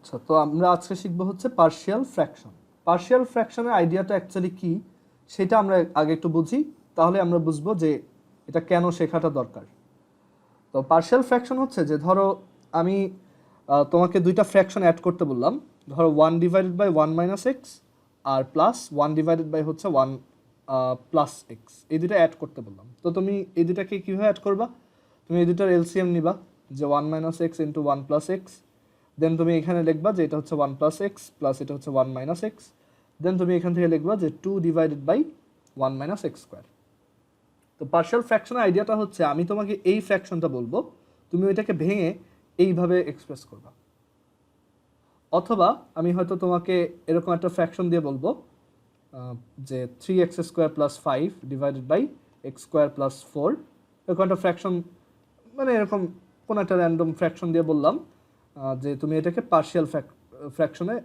আচ্ছা, তো আমরা আজকে শিখবো হচ্ছে পার্শিয়াল ফ্র্যাকশন। পার্শিয়াল ফ্র্যাকশনের আইডিয়াটা অ্যাকচুয়ালি কি সেটা আমরা আগে একটু বুঝি, তাহলে আমরা বুঝবো যে এটা কেন শেখাটা দরকার। তো পার্শিয়াল ফ্র্যাকশন হচ্ছে যে ধরো আমি তোমাকে দুইটা ফ্র্যাকশন অ্যাড করতে বললাম, ধরো 1/1 - x আর প্লাস 1/1 হচ্ছে 1 + x, এই দুটো অ্যাড করতে বললাম। তো তুমি এই দুটাকে কীভাবে অ্যাড করবা? তুমি এই দুটার এলসিএম নিবা, যে 1 - x × 1 + x, দেন তুমি এখানে লিখবা যে এটা হচ্ছে 1 + x প্লাস এটা হচ্ছে 1 - x, দেন তুমি এখান থেকে লিখবা যে 2/1 - x²। তো পার্শিয়াল ফ্র্যাকশনের আইডিয়াটা হচ্ছে আমি তোমাকে এই ফ্র্যাকশনটা বলবো, তুমি ওইটাকে ভেঙে এইভাবে এক্সপ্রেস করবা। অথবা আমি হয়তো তোমাকে এরকম একটা ফ্র্যাকশন দিয়ে বলবো যে 3x² + 5 / x² + 4, এরকম একটা ফ্র্যাকশন, মানে এরকম কোনো একটা র্যান্ডম ফ্র্যাকশন দিয়ে বললাম যে তুমি এটাকে পার্শিয়াল ফ্র্যাকশনে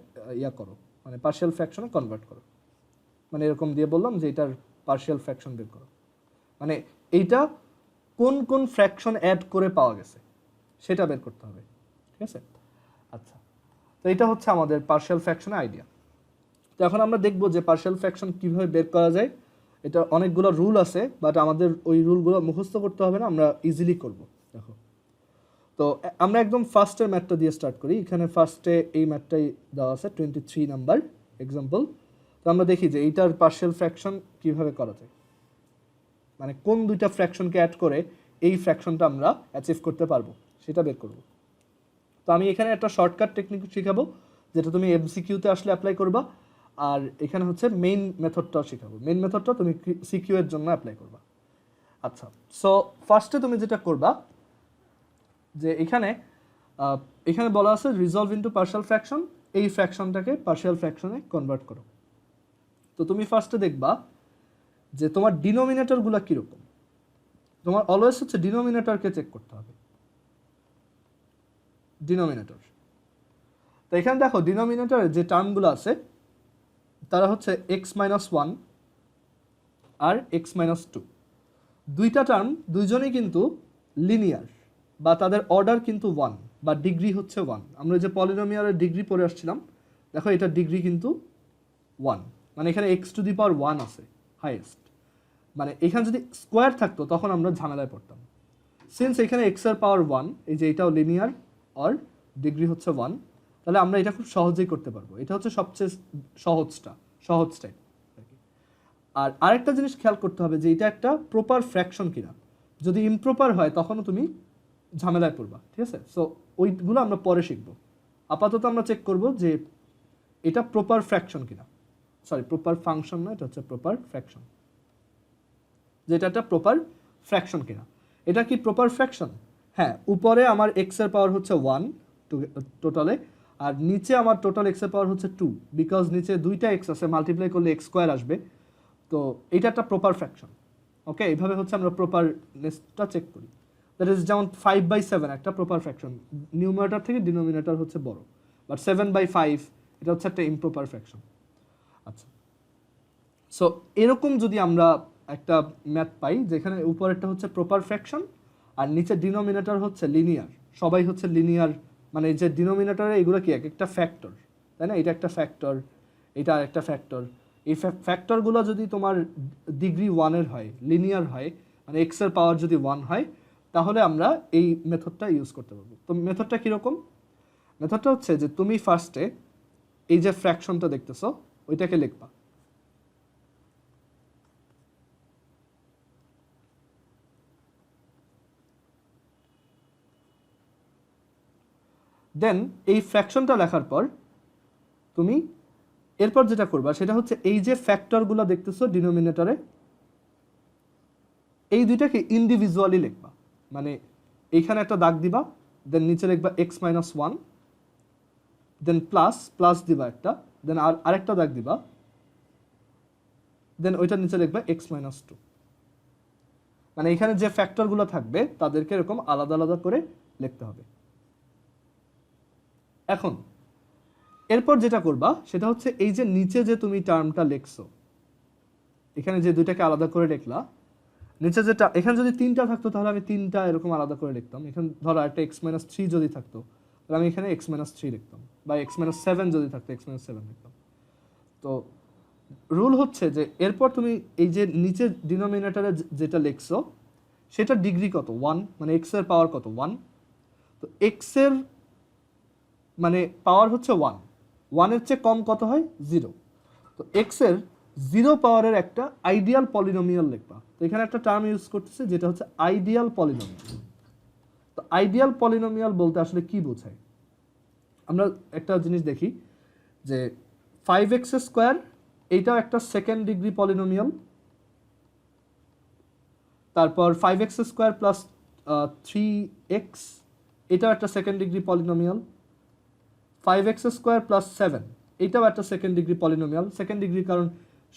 করো, মানে পার্শিয়াল ফ্র্যাকশনে কনভার্ট করো, মানে এরকম দিয়ে বললাম যে এটার পার্শিয়াল ফ্র্যাকশন বের করো, মানে এইটা কোন কোন ফ্র্যাকশন অ্যাড করে পাওয়া গেছে সেটা বের করতে হবে। ঠিক আছে? আচ্ছা, তো এটা হচ্ছে আমাদের পার্শিয়াল ফ্র্যাকশনের আইডিয়া। তো এখন আমরা দেখব যে পার্শিয়াল ফ্র্যাকশন কীভাবে বের করা যায়। এটা অনেকগুলো রুল আছে, বাট আমাদের ওই রুলগুলো মুখস্থ করতে হবে না, আমরা ইজিলি করব। দেখো, তো আমরা একদম ফার্স্টের ম্যাথটা দিয়ে স্টার্ট করি। এখানে ফার্স্টে এই ম্যাথটাই দেওয়া আছে, 23 নাম্বার এক্সাম্পল। তো আমরা দেখি যে এইটার পার্শিয়াল ফ্র্যাকশন কীভাবে করা যায়, মানে কোন দুইটা ফ্র্যাকশনকে অ্যাড করে এই ফ্র্যাকশনটা আমরা অ্যাচিভ করতে পারবো সেটা বের করব। তো আমি এখানে একটা শর্টকাট টেকনিক শেখাবো, যেটা তুমি এমসিকিউতে আসলে অ্যাপ্লাই করবা, আর এখানে হচ্ছে মেইন মেথডটাও শেখাবো। মেইন মেথডটা তুমি সিকিউ এর জন্য অ্যাপ্লাই করবা। আচ্ছা, সো ফার্স্টে তুমি যেটা করবা যে এখানে বলা আছে রিজলভ ইনটু পার্শিয়াল ফ্র্যাকশন, এই ফ্র্যাকশনটাকে পার্শিয়াল ফ্র্যাকশনে কনভার্ট করো। তো তুমি ফার্স্টে দেখবা যে তোমার ডিনোমিনেটরগুলো কীরকম। তোমার অলওয়েজ হচ্ছে ডিনোমিনেটরকে চেক করতে হবে, ডিনোমিনেটর। তো এখানে দেখো ডিনোমিনেটরে যে টার্মগুলো আছে তারা হচ্ছে x - 1 আর x - 2। দুইটা টার্ম দুইজনেই কিন্তু লিনিয়ার, বা তাদের অর্ডার কিন্তু 1, বা ডিগ্রি হচ্ছে 1। আমরা যে পলিনোমিয়ালের ডিগ্রি পড়ে আসছিলাম, দেখো এটা ডিগ্রি কিন্তু 1, মানে এখানে x⁴ আছে হাইয়েস্ট। মানে এখানে যদি স্কোয়ার থাকতো তখন আমরা ঝামেলায় পড়তাম। সিন্স এখানে x⁴1, এই যে এটাও লিনিয়ার আর ডিগ্রি হচ্ছে 1, তাহলে আমরা এটা খুব সহজেই করতে পারবো। এটা হচ্ছে সবচেয়ে সহজটাই। আর আরেকটা জিনিস খেয়াল করতে হবে যে এটা একটা প্রপার ফ্র্যাকশন কিনা। যদি ইমপ্রপার হয় তখনও তুমি ঝামেলায় পড়বা। ঠিক আছে? সো ওইগুলো আমরা পরে শিখবো। আপাতত আমরা চেক করব যে এটা প্রপার ফ্র্যাকশন কিনা, সরি প্রপার ফাংশন না, এটা হচ্ছে প্রপার ফ্র্যাকশন, যেটা একটা প্রপার ফ্র্যাকশন কিনা। এটা কি প্রপার ফ্র্যাকশন? হ্যাঁ, উপরে আমার এক্সের পাওয়ার হচ্ছে 1 টোটালে, আর নিচে আমার টোটাল এক্সের পাওয়ার হচ্ছে 2, বিকজ নিচে দুইটা এক্স আছে, মাল্টিপ্লাই করলে x² আসবে। তো এটা একটা প্রপার ফ্র্যাকশন। ওকে, এইভাবে হচ্ছে আমরা প্রপারনেসটা চেক করি। দ্যাট ইজ যেমন 5/7 একটা প্রপার ফ্র্যাকশন, নিউমারেটর থেকে ডিনোমিনেটর হচ্ছে বড়, বাট 7/5 এটা হচ্ছে একটা ইমপ্রপার ফ্র্যাকশন। আচ্ছা, সো এরকম যদি আমরা একটা ম্যাথ পাই যেখানে উপরেরটা হচ্ছে প্রপার ফ্র্যাকশন আর নিচে ডিনোমিনেটর হচ্ছে লিনিয়ার, সবাই হচ্ছে লিনিয়ার, মানে যে ডিনোমিনেটরে এগুলো কি একটা ফ্যাক্টর, তাই না? এটা একটা ফ্যাক্টর, এটা আরেকটা ফ্যাক্টর। এই ফ্যাক্টরগুলো যদি তোমার ডিগ্রি 1-এর হয়, লিনিয়ার হয়, মানে এক্সের পাওয়ার যদি 1 হয়, তাহলে আমরা এই মেথডটা ইউজ করতে পারবো। তো মেথডটা কীরকম? মেথডটা হচ্ছে যে তুমি ফার্স্টে এই যে ফ্র্যাকশনটা দেখতেছো ওইটাকে লিখবা, দেন এই ফ্র্যাকশনটা লেখার পর তুমি এরপর যেটা করবা সেটা হচ্ছে এই যে ফ্যাক্টরগুলো দেখতেছো ডিনোমিনেটরে, এই দুইটাকে ইন্ডিভিজুয়ালি লিখবা। মানে এইখানে একটা দাগ দিবা, দেন নিচে লিখবা x - 1, দেন প্লাস দিবা একটা, দেন আরেকটা দাগ দিবা, দেন ওইটার নিচে লিখবা x - 2। মানে এখানে যে ফ্যাক্টরগুলো থাকবে তাদেরকে এরকম আলাদা আলাদা করে লিখতে হবে। এখন এরপর যেটা করবা সেটা হচ্ছে এই যে নিচে যে তুমি টার্মটা লিখছো, এখানে যে দুইটাকে আলাদা করে লিখলা, নিচে যেটা এখানে যদি 3টা থাকতো তাহলে আমি 3টা এরকম আলাদা করে লিখতাম। এখানে ধরো একটা x - 3 যদি থাকতো তাহলে আমি এখানে x - 3 লিখতাম। বা x-7 যদি থাকতো x-7 লিখতাম। তো রুল হচ্ছে যে এরপর তুমি এই যে নিচে ডিনোমিনেটরে যেটা লিখছো সেটা ডিগ্রি কত 1, মানে x এর পাওয়ার কত 1। তো x এর মানে পাওয়ার হচ্ছে 1, 1 এর চেয়ে কম কত হয় 0। তো x এর 0 পাওয়ারের একটা আইডিয়াল পলিনোমিয়াল লিখবা। তো এখানে একটা টার্ম ইউজ করতেছে যেটা হচ্ছে আইডিয়াল পলিনোমিয়াল। তো আইডিয়াল পলিনোমিয়াল বলতে আসলে কি বোঝায়, আমরা একটা জিনিস দেখি যে 5x² এইটাও একটা সেকেন্ড ডিগ্রি পলিনোমিয়াল, তারপর 5x² প্লাস 3x এটাও একটা second degree polynomial, 5x² plus 7 এটাও একটা second degree polynomial. Second degree কারণ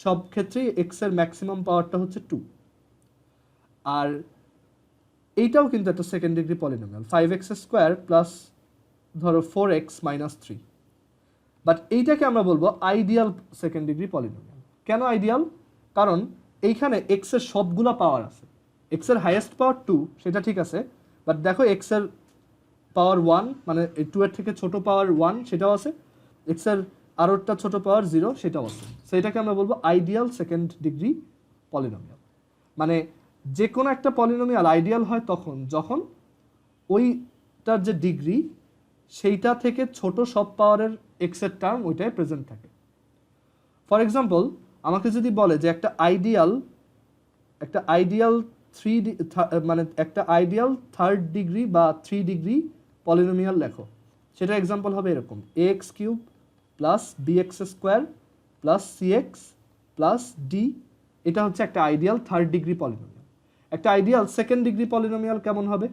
সব ক্ষেত্রেই x এর ম্যাক্সিমাম পাওয়ারটা হচ্ছে 2। আর এইটাও কিন্তু একটা second degree polynomial, 5x² plus ধরো 4x মাইনাস 3। বাট এইটাকে আমরা বলবো আইডিয়াল সেকেন্ড ডিগ্রি পলিনোমিয়াল। কেন আইডিয়াল? কারণ এইখানে x এর সবগুলা পাওয়ার আছে। x এর হাইয়েস্ট পাওয়ার 2 সেটা ঠিক আছে, বাট দেখো x এর পাওয়ার 1 মানে 2 এর থেকে ছোট পাওয়ার 1 সেটাও আছে, x এর আরো একটা ছোট পাওয়ার 0 সেটাও আছে। সো এটাকে আমরা বলবো আইডিয়াল সেকেন্ড ডিগ্রি পলিনোমিয়াল। মানে যে কোনো একটা পলিনোমিয়াল আইডিয়াল হয় তখন যখন ওইটার যে ডিগ্রি সেইটা থেকে ছোট সব পাওয়ারের x এর টার্ম ওইটাই প্রেজেন্ট থাকে। ফর এক্সাম্পল আমাকে যদি বলে যে একটা আইডিয়াল 3rd ডিগ্রি বা 3 ডিগ্রি পলিনোমিয়াল লেখো, সেটা এক্সাম্পল হবে এরকম ax³ plus bx² plus cx plus d। এটা হচ্ছে একটা আইডিয়াল 3rd ডিগ্রি পলিনোমিয়াল। একটা আইডিয়াল সেকেন্ড ডিগ্রি পলিনোমিয়াল কেমন হবে?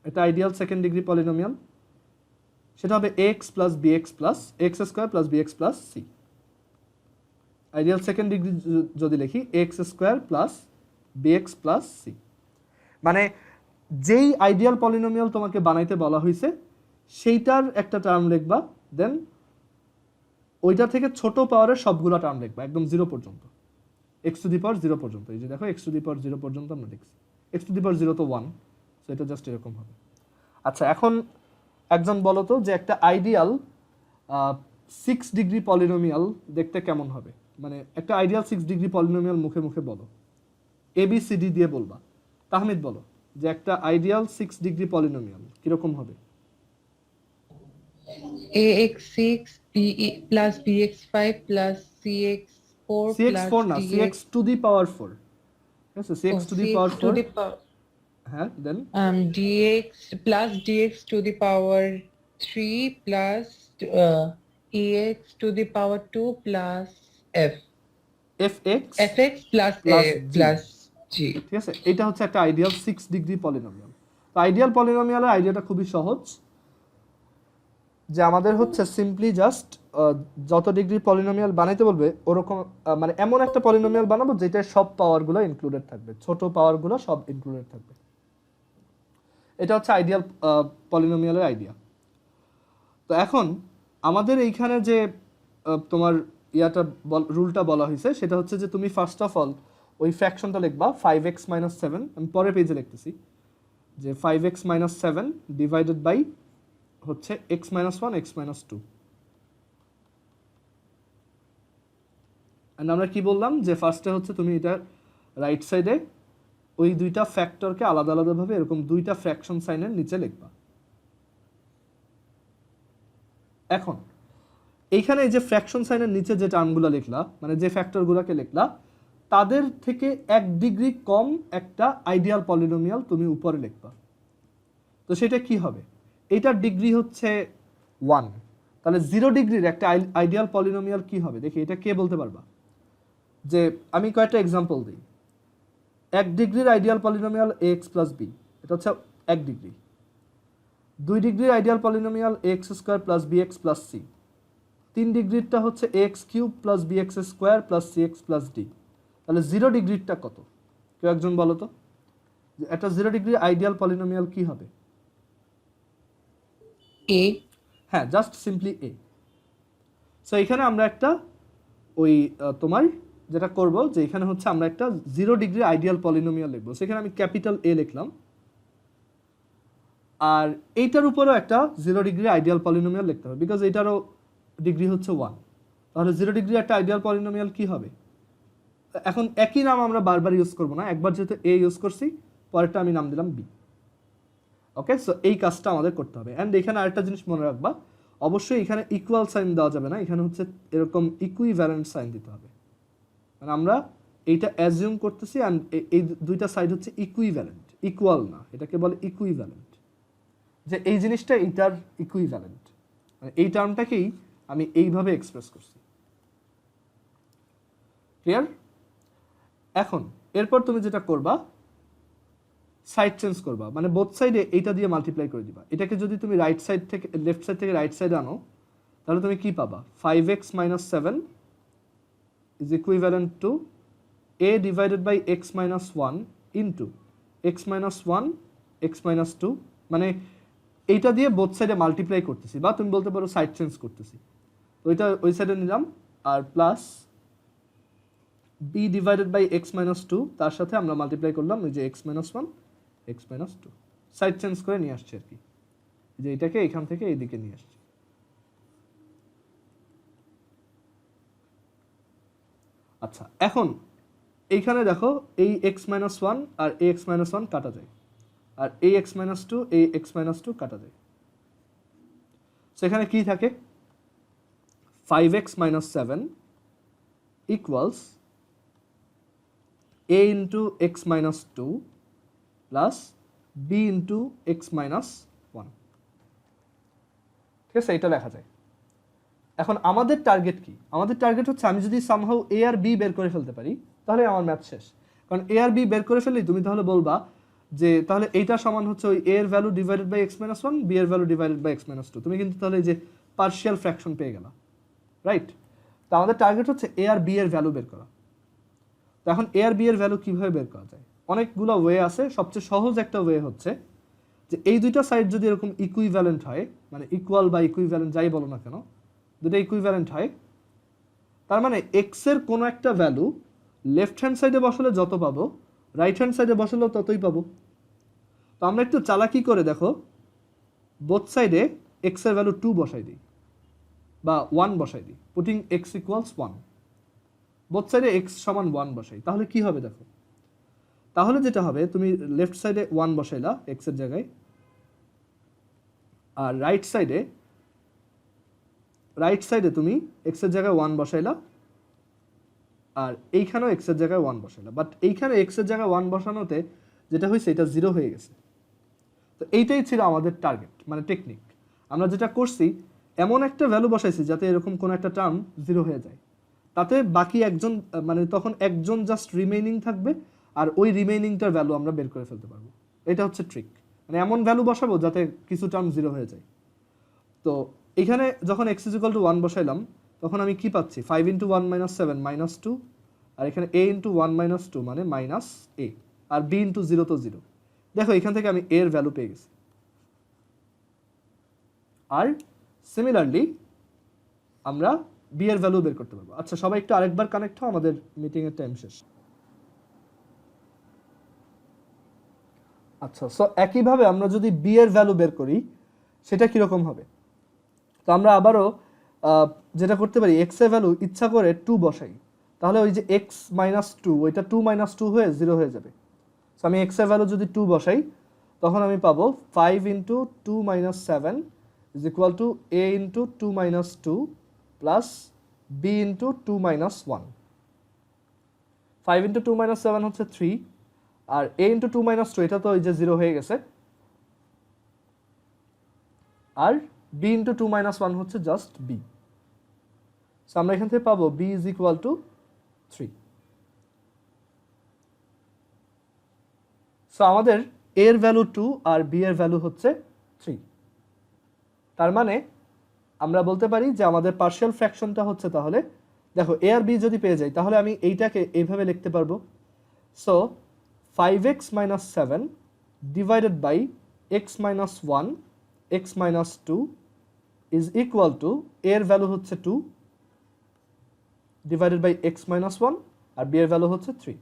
এটা আইডিয়াল সেকেন্ড ডিগ্রি পলিনোমিয়াল সেটা হবে x plus bx plus x² plus bx plus c। Ideal second degree যদি লিখি x² plus bx plus c। মানে যেই আইডিয়াল পলিনোমিয়াল তোমাকে বানাইতে বলা হয়েছে সেইটার একটা টার্ম লিখবা, দেন ওইটা থেকে ছোট পাওয়ারের সবগুলো টার্ম লিখবা একদম 0 পর্যন্ত, x⁴ পর্যন্ত। এই যে দেখো x⁴ পর্যন্ত আমরা লিখছি, x⁴ তো 1, সো এটা জাস্ট এরকম হবে। আচ্ছা এখন একজন বলো তো যে একটা আইডিয়াল 6 ডিগ্রি পলিনোমিয়াল দেখতে কেমন হবে? মানে একটা আইডিয়াল 6 ডিগ্রি পলিনোমিয়াল মুখে মুখে বলো, ABCD দিয়ে বলবা। তাহমিদ বলো যে একটা আইডিয়াল 6 ডিগ্রি পলিনোমিয়াল কিরকম হবে? ax6 plus bx5 plus cx4 cx4 না, cx to the power 4, ঠিক আছে, cx to the power 4, হ্যাঁ, দেন dx plus dx to the power 3 plus ex to the power 2 plus fx plus a plus g। ঠিক আছে, এটা হচ্ছে একটা ideal 6 degree polynomial. তো আইডিয়াল পলিনোমিয়ালের আইডিয়াটা খুবই সহজ, যে আমাদের হচ্ছে সিম্পলি জাস্ট যত ডিগ্রি পলিনোমিয়াল বানাইতে বলবে ওরকম মানে এমন একটা পলিনোমিয়াল বানাবো যেটা সব পাওয়ারগুলো ইনক্লুডেড থাকবে, ছোট পাওয়ারগুলো সব ইনক্লুডেড থাকবে। এটা হচ্ছে আইডিয়াল পলিনোমিয়ালের আইডিয়া। তো এখন আমাদের এইখানে যে তোমার রুলটা বলা হয়েছে সেটা হচ্ছে যে তুমি ফার্স্ট অফ অল ওই ফ্র্যাকশনটা লিখবা 5x - 7, আমি পরের পেজে লিখতেছি যে 5x - 7 ডিভাইডেড বাই হচ্ছে x - 1 x - 2। এন্ড আমরা কি বললাম যে ফার্স্টে হচ্ছে তুমি এটা রাইট সাইডে ওই দুইটা ফ্যাক্টরকে আলাদা আলাদাভাবে এরকম দুইটা ফ্র্যাকশন সাইনের নিচে লিখবা। এখন এইখানে এই যে ফ্র্যাকশন সাইনের নিচে যে টার্মগুলো লিখলা, মানে যে ফ্যাক্টরগুলোকে লিখলা, তাদের থেকে 1 ডিগ্রি কম একটা আইডিয়াল পলিনোমিয়াল তুমি উপরে লিখবা। তো সেটা কি হবে? এটার ডিগ্রি হচ্ছে 1, তাহলে 0 ডিগ্রির একটা আইডিয়াল পলিনোমিয়াল কি হবে দেখি, এটা কে বলতে পারবা? যে আমি কয়েকটা এক্সাম্পল দিই। 1 ডিগ্রির আইডিয়াল পলিনোমিয়াল ax + b, এটা হচ্ছে 1 ডিগ্রি। 2 ডিগ্রির ideal polynomial ax² + bx + c। 3 ডিগ্রিরটা হচ্ছে ax³ + bx² + cx + d। তাহলে 0 ডিগ্রিরটা কত? কেউ একজন বলো তো, একটা 0 ডিগ্রির আইডিয়াল পলিনোমিয়াল কি হবে? a। হ্যাঁ, জাস্ট সিম্পলি a। সো এখানে আমরা একটা ওই তোমার যেটা করব যে এখানে হচ্ছে আমরা একটা 0 ডিগ্রি আইডিয়াল পলিনোমিয়াল লিখবো। সেখানে আমি ক্যাপিটাল A লিখলাম। আর এইটার উপরেও একটা 0 ডিগ্রি আইডিয়াল পলিনোমিয়াল লিখতে হবে, বিকজ এইটারও ডিগ্রি হচ্ছে 1। তাহলে 0 ডিগ্রি একটা আইডিয়াল পলিনোমিয়াল কি হবে? এখন একই নাম আমরা বারবার ইউজ করব না, একবার যেহেতু এ ইউজ করছি, পরেরটা আমি নাম দিলাম বি। ওকে, সো এই কাজটা আমাদের করতে হবে। অ্যান্ড এখানে আরেকটা জিনিস মনে রাখবা, অবশ্যই এখানে ইকুয়াল সাইন দেওয়া যাবে না, এখানে হচ্ছে এরকম ইকুইভ্যালেন্ট সাইন দিতে হবে। মানে আমরা এইটা অ্যাজিউম করতেছি, অ্যান্ড এই দুইটা সাইড হচ্ছে ইকুইভ্যালেন্ট, ইকুয়াল না, এটাকে বলে ইকুইভ্যালেন্ট, যে এই জিনিসটা এইটার ইকুইভ্যালেন্ট। মানে এই টার্মটাকেই আমি এইভাবে এক্সপ্রেস করছি। ক্লিয়ার? এখন এরপর তুমি যেটা করবা, সাইড চেঞ্জ করবা, মানে বোথ সাইডে এইটা দিয়ে মাল্টিপ্লাই করে দিবা। এটাকে যদি তুমি রাইট সাইড থেকে লেফট সাইড থেকে রাইট সাইড আনো, তাহলে তুমি কি পাবা? 5x - 7 is equivalent to a divided by x - 1 into x - 1 x - 2, মানে এইটা দিয়ে বোথ সাইডে মাল্টিপ্লাই করতেছি, বা তুমি বলতে পারো সাইড চেঞ্জ করতেছি। তো ওইটা ওই সাইডে নিলাম, আর plus b divided by x - 2, তার সাথে আমরা মাল্টিপ্লাই করলাম ওই যে x - 1 x - 2, সাইড চেঞ্জ করে নিয়ে আসছি আর কি, যে এটাকে এখান থেকে এইদিকে নিয়ে আসছি। আচ্ছা, এখন এইখানে দেখো এই x - 1 আর ax - 1 কাটা যায়, আর ax - 2 ax - 2 কাটা যায়। সেখানে কি থাকে? 5x - 7 equals a into x - 2 plus b into x - 1। ঠিক আছে, এটা লেখা যায়। এখন আমাদের টার্গেট কি? আমাদের টার্গেট হচ্ছে আমি যদি সামহাউ এ আর বি বের করে ফেলতে পারি, তাহলে আমার ম্যাথ শেষ। কারণ এ আর বি বের করে ফেললেই তুমি তাহলে বলবা যে তাহলে এইটা সমান হচ্ছে ওই এ এর value divided by x - 1, b এর ভ্যালু ডিভাইডেড বাই x - 2। তুমি কিন্তু তাহলে এই যে পার্শিয়াল ফ্র্যাকশন পেয়ে গেলা, রাইট? তো আমাদের টার্গেট হচ্ছে এ আর বি এর ভ্যালু বের করা। তো এখন এ আর বি এর ভ্যালু কিভাবে বের করা যায়? অনেকগুলো ওয়ে আছে। সবচেয়ে সহজ একটা ওয়ে হচ্ছে যে এই দুইটা সাইড যদি এরকম ইকুইভ্যালেন্ট হয়, মানে ইকুয়াল বা ইকুইভ্যালেন্ট যাই বলো না কেন, দুটো ইকুইভ্যালেন্ট হয়, তার মানে এক্স এর কোনো একটা ভ্যালু লেফট হ্যান্ড সাইডে বসালে যত পাবো, রাইট হ্যান্ড সাইডে বসালেও ততই পাবো। তো আমরা একটু চালাকি করে দেখো, বোথ সাইডে এক্স এর ভ্যালু 2 বসাই দিই বা 1 বসাই দিই, পুটিং এক্স ইকুয়ালস 1, বোথ সাইডে এক্স সমান 1 বসাই, তাহলে কি হবে দেখো? তাহলে যেটা হবে, তুমি লেফট সাইডে 1 বসাইলা এক্স এর জায়গায়, আর রাইট সাইডে তুমি এক্স এর জায়গায় 1 বসাইলা, আর এইখানেও এক্স এর জায়গায় 1 বসাইলা। বাট এইখানে এক্স এর জায়গায় 1 বসানোতে যেটা হয়েছে, এটা 0 হয়ে গেছে। তো এইটাই ছিল আমাদের টার্গেট, মানে টেকনিক। আমরা যেটা করছি, এমন একটা ভ্যালু বসাইছি যাতে এরকম কোন একটা টার্ম 0 হয়ে যায়, তাতে বাকি একজন, মানে তখন একজন জাস্ট রিমেইনিং থাকবে, আর ওই রিমেইনিংটার ভ্যালু আমরা বের করে ফেলতে পারবো। এটা হচ্ছে ট্রিক, মানে এমন ভ্যালু বসাবো যাতে কিছু টার্ম 0 হয়ে যায়। তো এখানে যখন x = 1 বসাইলাম, তখন আমি কি পাচ্ছি? 5 × 1 - 7 -2, আর এখানে a × 1 - 2 মানে -a, আর b × 0 তো 0। দেখো এখান থেকে আমি a এর ভ্যালু পেয়ে গেছি। আর সিমিলারলি আমরা b এর ভ্যালু বের করতে পারবো। আচ্ছা, সবাই একটু আরেকবার কানেক্ট হও, আমাদের মিটিং এর টাইম শেষ। আচ্ছা, সো একইভাবে আমরা যদি b এর ভ্যালু বের করি, সেটা কিরকম হবে? তো আমরা আবারও যেটা করতে পারি, x এর ভ্যালু ইচ্ছা করে 2 বসাই, তাহলে ওই যে x - 2, ওইটা 2 - 2 হয়ে 0 হয়ে যাবে। সো আমি x এর ভ্যালু যদি 2 বসাই, তখন আমি পাবো 5 × 2 - 7 is equal to a × 2 - 2 plus b × 2 - 1। 5 × 2 - 7 হচ্ছে 3, আর a × 2 - 2 এটা তো ওই যে 0 হয়ে গেছে, আর b × 2 - 1 হচ্ছে জাস্ট b। সো আমরা এখান থেকে পাবো b is equal to 3। So আমাদের a এর ভ্যালু 2 আর b এর ভ্যালু হচ্ছে 3। তার মানে আমরা বলতে পারি যে আমাদের পার্শিয়াল ফ্র্যাকশনটা হচ্ছে, তাহলে দেখো a আর b যদি পেয়ে যাই, তাহলে আমি এইটাকে এইভাবে লিখতে পারবো। So 5x - 7 divided by x - 1 x - 2 is equal to a এর ভ্যালু হচ্ছে 2 ডিভাইডেড বাই x - 1, আর b এর ভ্যালু হচ্ছে 3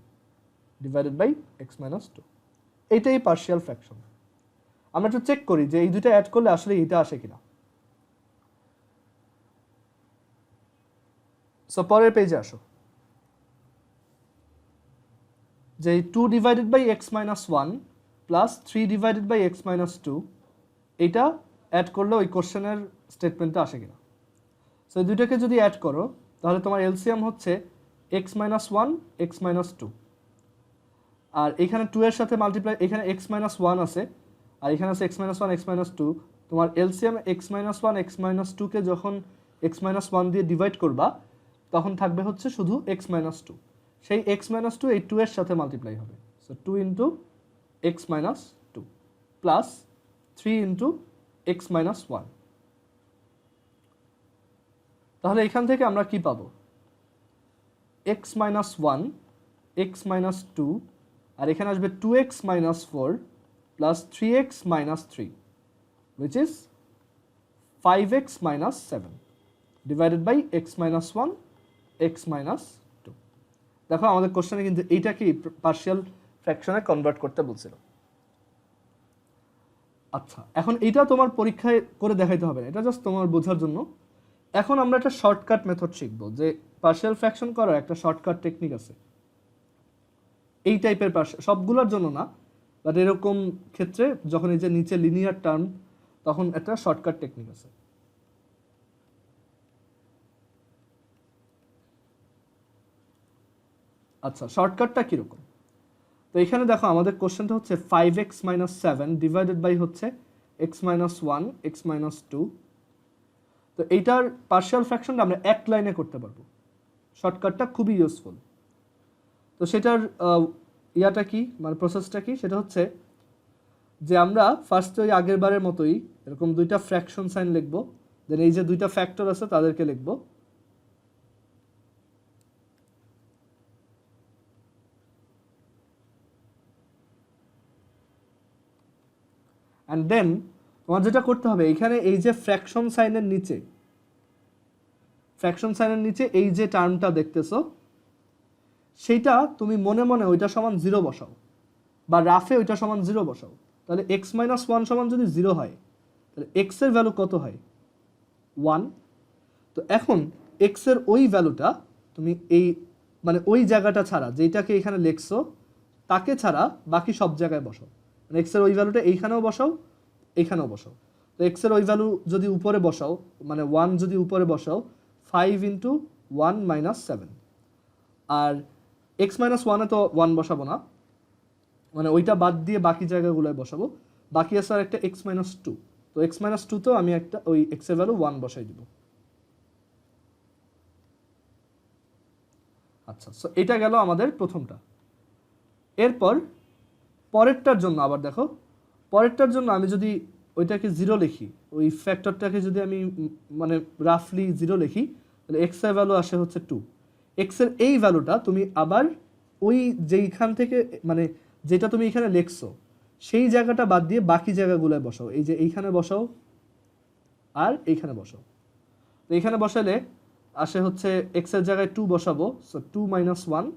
ডিভাইডেড বাই x - 2। এইটাই পার্শিয়াল ফ্র্যাকশন। আমরা একটু চেক করি যে এই দুটো অ্যাড করলে আসলে এটা আসে কিনা। সো পরের পেজে আসো, যে 2 divided by x minus one plus 3 divided by x minus two, এইটা অ্যাড করলে ওই কোশ্চেনের স্টেটমেন্টটা আসে কিনা। সো এই দুইটাকে যদি অ্যাড করো তাহলে তোমার এলসিএম হচ্ছে x minus one x minus two, আর এখানে 2 এর সাথে মাল্টিপ্লাই, এখানে এক্স মাইনাস ওয়ান আছে আর এখানে আছে x minus one x minus two. তোমার LCM x minus one x minus টুকে যখন এক্স মাইনাস ওয়ান দিয়ে ডিভাইড করবা তখন থাকবে হচ্ছে শুধু এক্স মাইনাস টু। সেই এক্স মাইনাস টু এই 2 এর সাথে মাল্টিপ্লাই হবে। So 2 into x minus two plus 3 into x minus one. তাহলে এখান থেকে আমরা কি পাবো? X minus one x minus two, আর এখানে আসবে 2x minus four plus 3x minus three, which is 5x minus 7 divided by x minus 1 x minus 2. দেখো আমাদের কোশ্চেনে কিন্তু এইটাকে পার্শিয়াল ফ্র্যাকশনে কনভার্ট করতে বলছিল। আচ্ছা, এখন এইটা তোমার পরীক্ষায় করে দেখাইতে হবে না, এটা জাস্ট তোমার বোঝার জন্য। এখন আমরা একটা শর্টকাট মেথড শিখবো, যে পার্শিয়াল ফ্র্যাকশন করার একটা শর্টকাট টেকনিক আছে। এই টাইপের সবগুলোর জন্য না, বাট এরকম ক্ষেত্রে যখন এই যে নিচে লিনিয়ার টার্ম, তখন একটা শর্টকাট টেকনিক আছে। আচ্ছা, শর্টকাটটা কীরকম? তো এখানে দেখো আমাদের কোশ্চেনটা হচ্ছে 5x minus seven divided by হচ্ছে x minus one x minus two. তো এইটার পার্শিয়াল ফ্র্যাকশনটা আমরা এক লাইনে করতে পারবো। শর্টকাটটা খুবই ইউজফুল। তো সেটার ইয়াটা কি, মানে প্রসেসটা কি, সেটা হচ্ছে যে আমরা ফার্স্টে ওই আগের বারের মতোই এরকম দুইটা ফ্র্যাকশন সাইন লিখবো, দেন এই যে দুইটা ফ্যাক্টর আছে তাদেরকে লিখবো, অ্যান্ড দেন তোমার যেটা করতে হবে, এখানে এই যে ফ্র্যাকশন সাইনের নিচে এই যে টার্মটা দেখতেছো, সেইটা তুমি মনে মনে ওইটা সমান জিরো বসাও, বা রাফে ওইটা সমান জিরো বসাও। তাহলে এক্স মাইনাস ওয়ান সমান যদি জিরো হয়, তাহলে এক্স এর ভ্যালু কত হয়? 1। তো এখন এক্স এর ওই ভ্যালুটা তুমি এই মানে ওই জায়গাটা ছাড়া যেটাকে এখানে লিখছো তাকে ছাড়া বাকি সব জায়গায় বসাও। মানে এক্স এর ওই ভ্যালুটা এইখানেও বসাও, এইখানেও বসাও। তো এক্স এর ওই ভ্যালু যদি উপরে বসাও, মানে 1 যদি উপরে বসাও, 5 ইন্টু 1 মাইনাস 7। আর এক্স মাইনাস ওয়ানে তো 1 বসাবো না, মানে ওইটা বাদ দিয়ে বাকি জায়গাগুলোয় বসাবো। বাকি আছে আর একটা এক্স মাইনাস টু। তো এক্স মাইনাস টু তো আমি একটা ওই এক্স এর ভ্যালু 1 বসাই দিব। আচ্ছা, সো এটা গেল আমাদের প্রথমটা। এরপর পরেরটার জন্য আবার দেখো, পরেরটার জন্য আমি যদি ওইটাকে জিরো লিখি, ওই ফ্যাক্টরটাকে যদি আমি মানে রাফলি জিরো লিখি, তাহলে এক্স এর ভ্যালু আসে হচ্ছে 2। এক্স এর এই ভ্যালুটা তুমি আবার ওই যেইখান থেকে মানে যেটা তুমি এখানে লিখছো সেই জায়গাটা বাদ দিয়ে বাকি জায়গাগুলোয় বসাও। এই যে এইখানে বসাও আর এইখানে বসাও। তো এইখানে বসালে আসে হচ্ছে এক্স এর জায়গায় 2 বসাবো, সো 2 মাইনাস 1,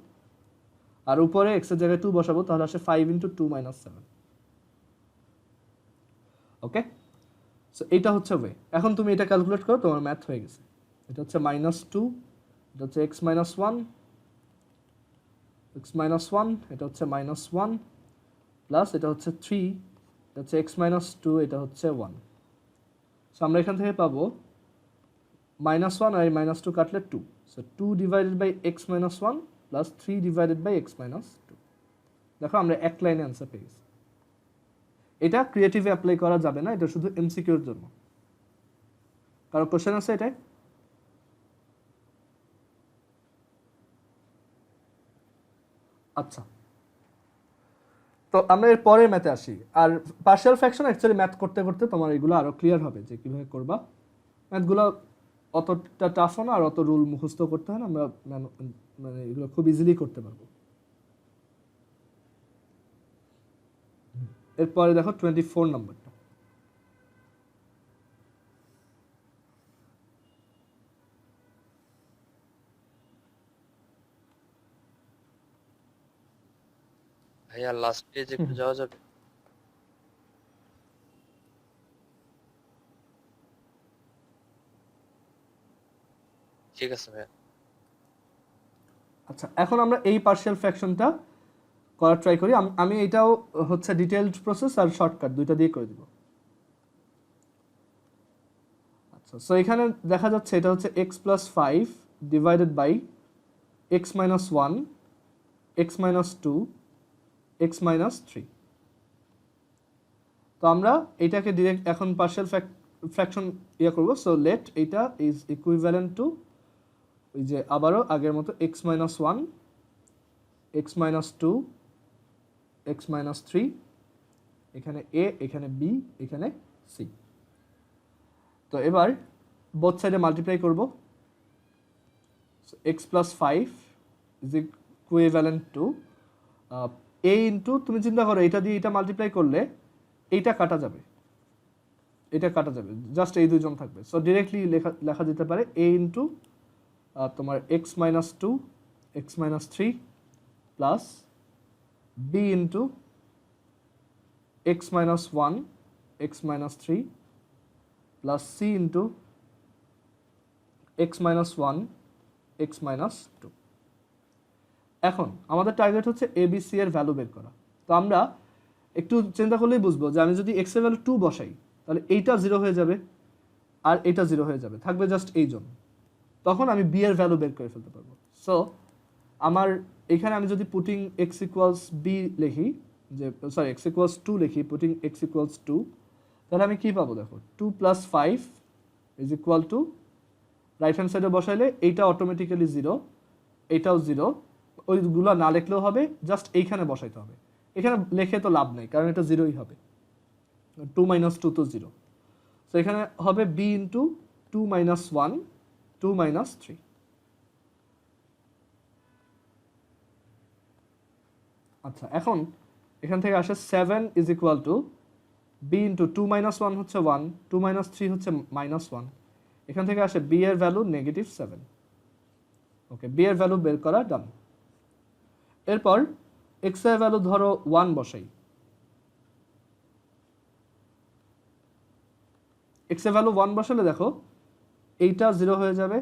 আর উপরে এক্স এর জায়গায় 2 বসাবো, তাহলে আসে 5 ইন্টু 2 মাইনাস 7। ওকে, সো এইটা হচ্ছে ওয়ে। এখন তুমি এটা ক্যালকুলেট করো, তোমার ম্যাথ হয়ে গেছে। এটা হচ্ছে -2, এটা হচ্ছে x মাইনাস 1, x মাইনাস 1, এটা হচ্ছে -1 প্লাস এটা হচ্ছে 3, এটা হচ্ছে x মাইনাস 2, এটা হচ্ছে 1। সো আমরা এখান থেকে পাবো -1 আর -2 কাটলে 2, so 2 divided by x minus 1 plus 3 divided by x minus 2। দেখো আমরা এক লাইনে অ্যান্সার পেয়ে গেছি। এটা ক্রিয়েটিভে অ্যাপ্লাই করা যাবে না, এটা শুধু এমসিকিউর জন্য। কারো কোশ্চেন আছে এটাই? আচ্ছা, তো আমরা এর পরের ম্যাথে আসি। আর পার্শিয়াল ফ্র্যাকশন অ্যাকচুয়ালি ম্যাথ করতে করতে তোমার এগুলো আরো ক্লিয়ার হবে যে কিভাবে করবা। ম্যাথগুলো অতটা টাফও না আর অত রুল মুখস্থ করতে হয় না, আমরা মানে এগুলো খুব ইজিলি করতে পারবো। এরপরে দেখো 24 নম্বরটা। ভাইয়া লাস্ট পেজ একটু যাওয়া যাবে? ঠিক আছে ভাইয়া। আচ্ছা, এখন আমরা এই পার্শিয়াল ফ্র্যাকশনটা করার ট্রাই করি। আমি এটাও হচ্ছে ডিটেইলড প্রসেস আর শর্টকাট দুইটা দিয়ে করে দিব। আচ্ছা, সো এখানে দেখা যাচ্ছে এটা হচ্ছে x plus 5 divided by x minus 1 x minus 2 x minus 3। তো আমরা এটাকে ডিরেক্ট এখন পার্শিয়াল ফ্র্যাকশন ইয়া করব। সো লেট এটা ইজ ইকুইভ্যালেন্ট টু ওই যে আবারও আগের মতো x minus 1 x minus 2 x minus 3, এখানে a, এখানে b, এখানে c। তো এবার বোথ সাইডে মাল্টিপ্লাই করব। x plus 5 is equivalent to a into, তুমি চিন্তা করো এটা দিয়ে এটা মাল্টিপ্লাই করলে এইটা কাটা যাবে, এটা কাটা যাবে, জাস্ট এই দুইজন থাকবে। সো ডিরেক্টলি লেখা যেতে পারে a ইন্টু তোমার x minus 2 x minus 3 plus b into x minus 1 x minus 3 plus c into x minus 1 x minus 2। এখন আমাদের টার্গেট হচ্ছে ABC এর ভ্যালু বের করা। তো আমরা একটু চিন্তা করলেই বুঝবো যে আমি যদি x এর ভ্যালু 2 বসাই তাহলে এইটা 0 হয়ে যাবে আর এটা 0 হয়ে যাবে, থাকবে জাস্ট এই জন। তখন আমি b এর ভ্যালু বের করে ফেলতে পারবো। সো আমার এখানে আমি যদি পুটিং x ইকুয়ালস b লিখি, যে সরি x ইকুয়ালস 2 লিখি, পুটিং x ইকুয়ালস 2, তাহলে আমি কি পাবো দেখো, 2 plus 5 is equal two, right hand সাইডে বসাইলে এইটা অটোমেটিক্যালি 0, এইটাও 0, ওইগুলো না লিখলেও হবে, জাস্ট এইখানে বসাইতে হবে। এখানে লিখে তো লাভ নেই কারণ এটা 0ই হবে, 2 মাইনাস 2 তো 0। সো এখানে হবে b ইন্টু 2 মাইনাস 1 2 মাইনাস 3। আচ্ছা, এখন এখান থেকে আসে 7 is equal two b into 2 minus 1 হচ্ছে 1, 2 মাইনাস 3 হচ্ছে মাইনাস 1। এখান থেকে আসে b এর ভ্যালু নেগেটিভ 7। ওকে, b এর ভ্যালু বের করা ডান। এরপর x এর ভ্যালু ধরো 1 বসাই। x এর ভ্যালু 1 বসালে দেখো এইটা 0 হয়ে যাবে,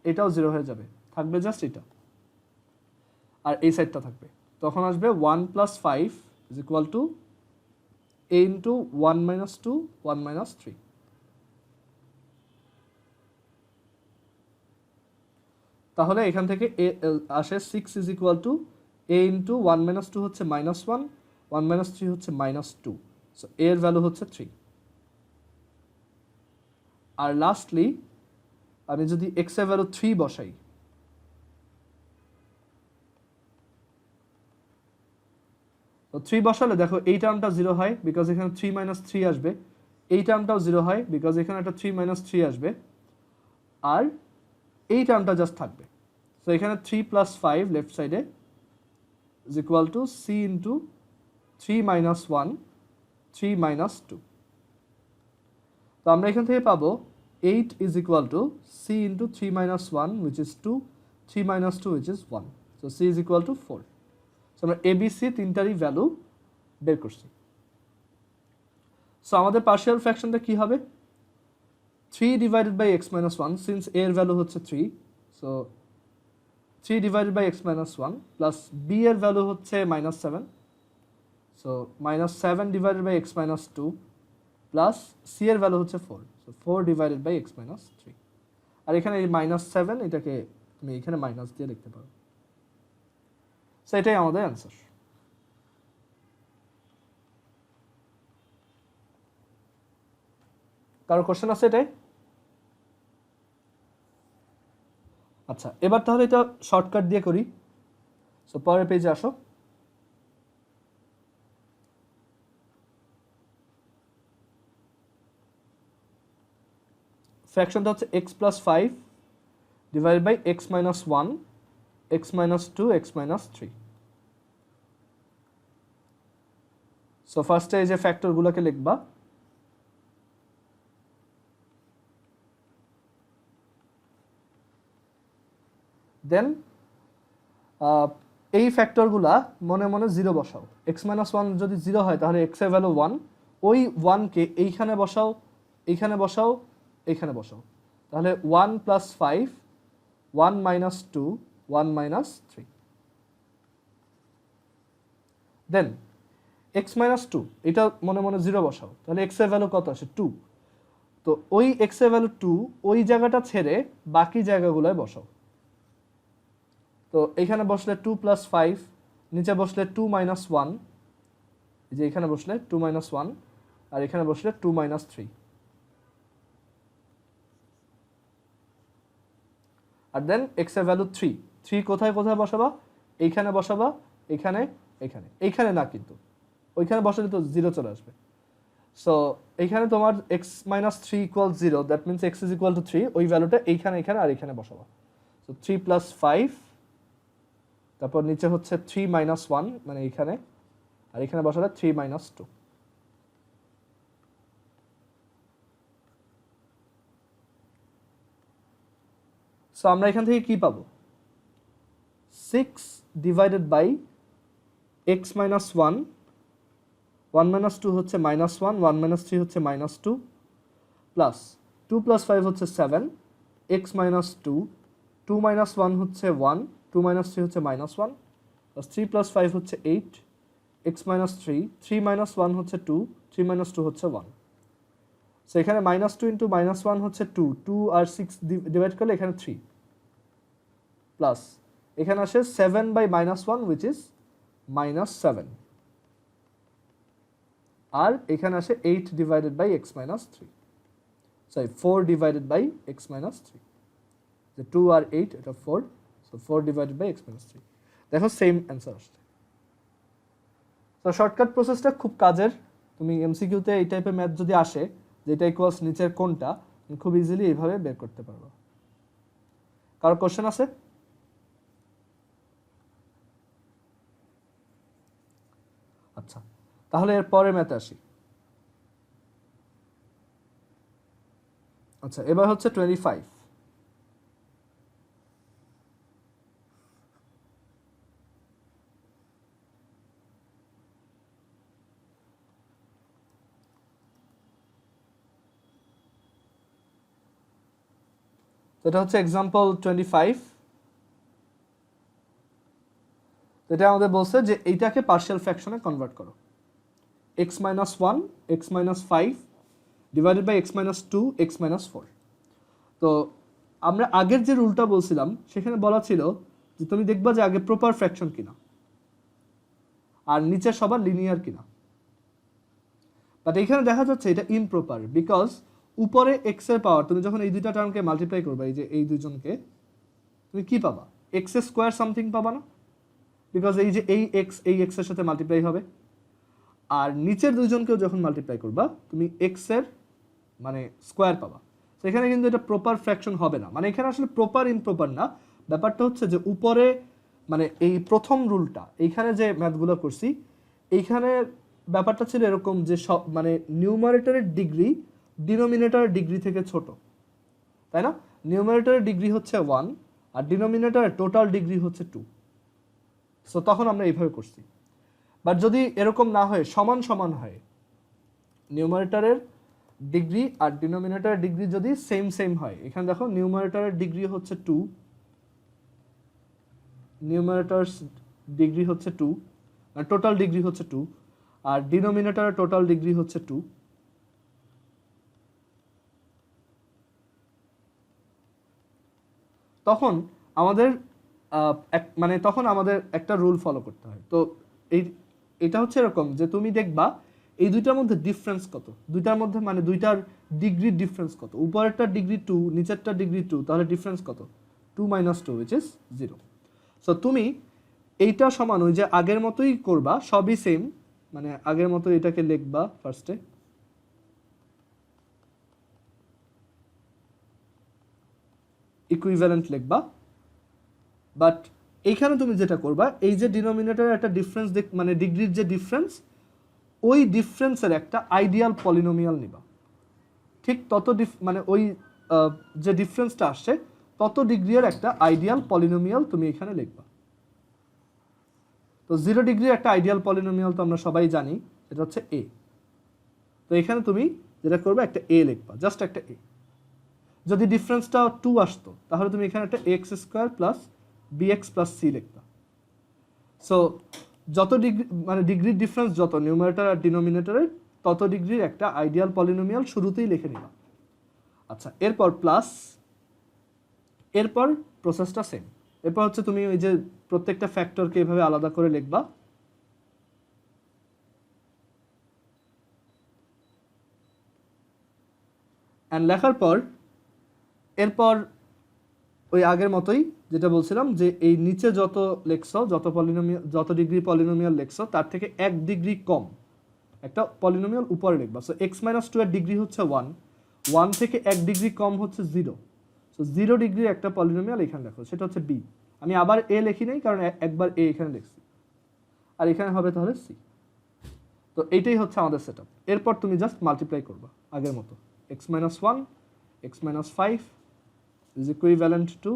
এটাও 0 হয়ে যাবে, থাকবে জাস্ট এটা, আর এই সাইডটা থাকবে। তখন আসবে 1 plus 5 is equal two a into 1 minus 2 1 minus 3। তাহলে এখান থেকে আসে 6 is equal two a into 1 minus 2 হচ্ছে মাইনাস 1, 1 মাইনাস 3 হচ্ছে মাইনাস 2। সো a এর ভ্যালু হচ্ছে 3। আর লাস্টলি আমি যদি x এর ভ্যালু 3 বসাই, তো 3 বসালে দেখো এই টার্মটা 0 হয় বিকজ এখানে 3 মাইনাস 3 আসবে, এই টার্মটাও 0 হয় বিকজ এখানে একটা 3 মাইনাস 3 আসবে, আর এই টার্মটা জাস্ট থাকবে। সো এখানে 3 প্লাস 5 লেফট সাইডে is equal to c into 3 minus 1 3 minus 2। তো আমরা এখান থেকে পাবো 8 is equal to c into 3 minus 1 which is 2, 3 minus 2 which is 1। So c is equal to 4। So আমরা ABC তিনটারই ভ্যালু বের করছি। সো আমাদের পার্শিয়াল ফ্র্যাকশনটা কি হবে, 3 divided by x minus 1, since a এর ভ্যালু হচ্ছে 3, so 3 divided by x minus 1 plus b এর ভ্যালু হচ্ছে minus 7, so minus 7 divided by x minus 2 plus c এর ভ্যালু হচ্ছে 4, so 4 divided by x minus 3। আর এখানে এই মাইনাস 7 এটাকে তুমি এখানে মাইনাস দিয়ে লিখতে পারো। সো এটাই আমাদের অ্যান্সার। কারো কোশ্চেন আছে এটাই? আচ্ছা, এবার তাহলে এটা শর্টকাট দিয়ে করি। সো পরের পেজে আসো। ফ্র্যাকশনটা হচ্ছে x plus 5 divided by x minus 1 x minus 2 x minus 3। So ফার্স্টে এই যে ফ্যাক্টরগুলোকে লিখবা, দেন এই ফ্যাক্টরগুলা মনে মনে 0 বসাও। x মাইনাস 1 যদি 0 হয় তাহলে x এর ভ্যালু 1, ওই 1কে এইখানে বসাও, এইখানে বসাও, এইখানে বসাও। তাহলে 1 plus 5 1 minus 2, 1 minus 3. Then x minus 2, এটা মনে মনে 0 বসাও, তাহলে x এর ভ্যালু কত আসে 2। তো ওই x এর ভ্যালু 2 ওই জায়গাটা ছেড়ে বাকি জায়গাগুলোয় বসাও। তো এখানে বসলে 2 plus 5, নিচে বসলে 2 minus 1, এই যে এখানে বসলে 2 minus 1, আর এখানে বসলে 2 minus 3। আর দেন x এর ভ্যালু 3, 3 কোথায় কোথায় বসাবা? এইখানে বসাবা, এখানে, এখানে, এইখানে না কিন্তু ওইখানে বসালে তো 0 চলে আসবে। সো এইখানে তোমার x minus 3 equals 0, that means x is equal to 3, ওই ভ্যালুটা এইখানে, এখানে আর এখানে বসাবা। সো 3 plus 5, তারপর নিচে হচ্ছে 3 minus 1, মানে এইখানে, আর এখানে বসালে 3 minus 2। সো আমরা এখান থেকে কি পাবো? 6 divided by x minus 1, 1 minus 2 হচ্ছে minus 1, 1 minus 3 হচ্ছে minus 2, প্লাস 2 plus 5 হচ্ছে 7, x minus 2, 2 minus 1 হচ্ছে 1, 2 minus 3 হচ্ছে minus 1, plus 3 plus 5 হচ্ছে 8, x minus 3, 3 minus 1 হচ্ছে 2, 3 minus 2 হচ্ছে 1। সো এখানে minus 2 into minus 1 হচ্ছে 2, 2 আর 6 ডিভাইড করলে এখানে 3, প্লাস এখানে আসে 7 by minus 1 which is minus 7, আর এখানে আসে 8 divided by x minus 3, sorry 4 divided by x minus 3, the 2 আর 8 এটা 4, so 4 divided by x minus 3। দেখো সেম অ্যান্সার আসছে। তো শর্টকাট প্রসেসটা খুব কাজের, তুমি এমসিকিউতে এই টাইপের ম্যাথ যদি আসে যেটা ইকুয়ালস নিচের কোনটা, তুমি খুব ইজিলি এইভাবে বের করতে পারবে। কারো কোশ্চেন আছে? আচ্ছা, তাহলে এর পরের ম্যাথে আসি। আচ্ছা, এবার হচ্ছে 25। এটা হচ্ছে এক্সাম্পল 25। এটা আমাদের বলছে যে এইটাকে পার্শিয়াল ফ্র্যাকশনে কনভার্ট করো। x minus 1, x minus 5 divided by x minus 2, x minus 4। তো আমরা আগের যে রুলটা বলছিলাম সেখানে বলা ছিল যে তুমি দেখবা যে আগে প্রপার ফ্র্যাকশন কিনা আর নিচে সবার লিনিয়ার কিনা, বাট এখানে দেখা যাচ্ছে এটা ইমপ্রপার, বিকজ উপরে x এর পাওয়ার তুমি যখন এই দুইটা টার্মকে মাল্টিপ্লাই করবে, এই যে এই দুইজনকে, তুমি কি পাবা? x স্কোয়ার সামথিং পাবা না, বিকজ এই যে এই x এর সাথে মাল্টিপ্লাই হবে, আর নিচের দুইজনকেও যখন মাল্টিপ্লাই করবা তুমি x এর মানে স্কোয়ার পাবা। তো এখানে কিন্তু এটা প্রপার ফ্র্যাকশন হবে না, মানে এখানে আসলে প্রপার ইমপ্রপার না, ব্যাপারটা হচ্ছে যে উপরে মানে এই প্রথম রুলটা এইখানে যে ম্যাথগুলো করছি এইখানে ব্যাপারটা ছিল এরকম যে সব মানে নিউমারেটরের ডিগ্রি ডিনোমিনেটরের ডিগ্রি থেকে ছোট, তাই না? নিউমারেটরের ডিগ্রি হচ্ছে 1 আর ডিনোমিনেটরের টোটাল ডিগ্রি হচ্ছে 2। সো তখন আমরা এইভাবে করছি। বাট যদি এরকম না হয়, সমান সমান হয়, নিউমারেটরের ডিগ্রি আর ডিনোমিনেটরের ডিগ্রি যদি সেম সেম হয়, এখানে দেখো নিউমারেটরের ডিগ্রি হচ্ছে 2, নিউমারেটরস ডিগ্রি হচ্ছে 2, মানে টোটাল ডিগ্রি হচ্ছে 2, আর ডিনোমিনেটরের টোটাল ডিগ্রি হচ্ছে 2। তখন আমাদের তখন আমাদের একটা রুল ফলো করতে হয়। তো এটা হচ্ছে এরকম যে তুমি দেখবা এই দুইটার মধ্যে ডিফারেন্স কত, দুইটার মধ্যে মানে দুইটার ডিগ্রির ডিফারেন্স কত। উপরেরটা ডিগ্রি 2, নিচেরটা ডিগ্রি 2, তাহলে ডিফারেন্স কত? 2 minus 2 which is 0। সো তুমি এইটা সমান ওই যে আগের মতোই করবা, সবই সেম, মানে আগের মতো এটাকে লিখবা ফার্স্টে, ইকুইভ্যালেন্ট লিখবা, বাট এইখানে তুমি যেটা করবা এই যে ডিনোমিনেটরের একটা ডিফারেন্স মানে ডিগ্রির যে ডিফারেন্স, ওই ডিফারেন্সের একটা আইডিয়াল পলিনোমিয়াল নিবা, ঠিক তত মানে ওই যে ডিফারেন্সটা আসছে তত ডিগ্রির একটা আইডিয়াল পলিনোমিয়াল তুমি এখানে লিখবা। তো 0 ডিগ্রির একটা আইডিয়াল পলিনোমিয়াল তো আমরা সবাই জানি, এটা হচ্ছে a। তো এখানে তুমি যেটা করবে একটা a লিখবা, জাস্ট একটা a। যদি ডিফারেন্সটা 2 আসতো তাহলে তুমি এখানে একটা x square plus b x plus c লিখতা। সো যত ডিগ্রি মানে ডিগ্রির ডিফারেন্স যত নিউমারেটর আর ডিনোমিনেটরে তত ডিগ্রির একটা আইডিয়াল পলিনোমিয়াল শুরুতেই লিখে নিলাম। আচ্ছা, এরপর প্লাস, এরপর প্রসেসটা সেম। এরপর হচ্ছে তুমি ওই যে প্রত্যেকটা ফ্যাক্টরকে এভাবে আলাদা করে লিখবা। অ্যান্ড লেখার পর এরপর ওই আগের মতোই যেটা বলছিলাম যে এই নিচে যত লেখছো, যত ডিগ্রি পলিনোমিয়াল লেখছো তার থেকে 1 ডিগ্রি কম একটা পলিনোমিয়াল উপরে লিখবা। সো এক্স মাইনাস টু এর ডিগ্রি হচ্ছে 1, 1 থেকে 1 ডিগ্রি কম হচ্ছে 0। সো 0 ডিগ্রির একটা পলিনোমিয়াল এখানে লেখো, সেটা হচ্ছে বি। আমি আবার এ লিখি নাই কারণ একবার এ এখানে লিখছি, আর এখানে হবে তাহলে সি। তো এইটাই হচ্ছে আমাদের সেট আপ। এরপর তুমি জাস্ট মাল্টিপ্লাই করবা আগের মতো, x minus 1, x minus 5 is equivalent to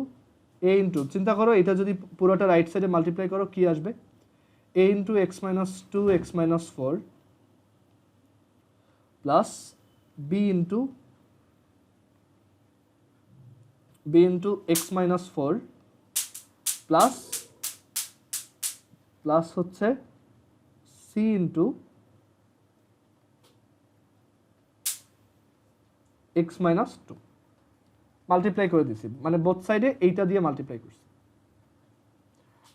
A into, চিন্তা করো এটা যদি পুরোটা রাইট সাইডে মাল্টিপ্লাই করো কি আসবে, a into x minus 2 x minus 4 plus b into x minus 4 plus হচ্ছে c into x minus 2 multiply করে দিছি, মানে বোথ সাইডে এইটা দিয়ে মাল্টিপ্লাই করছি।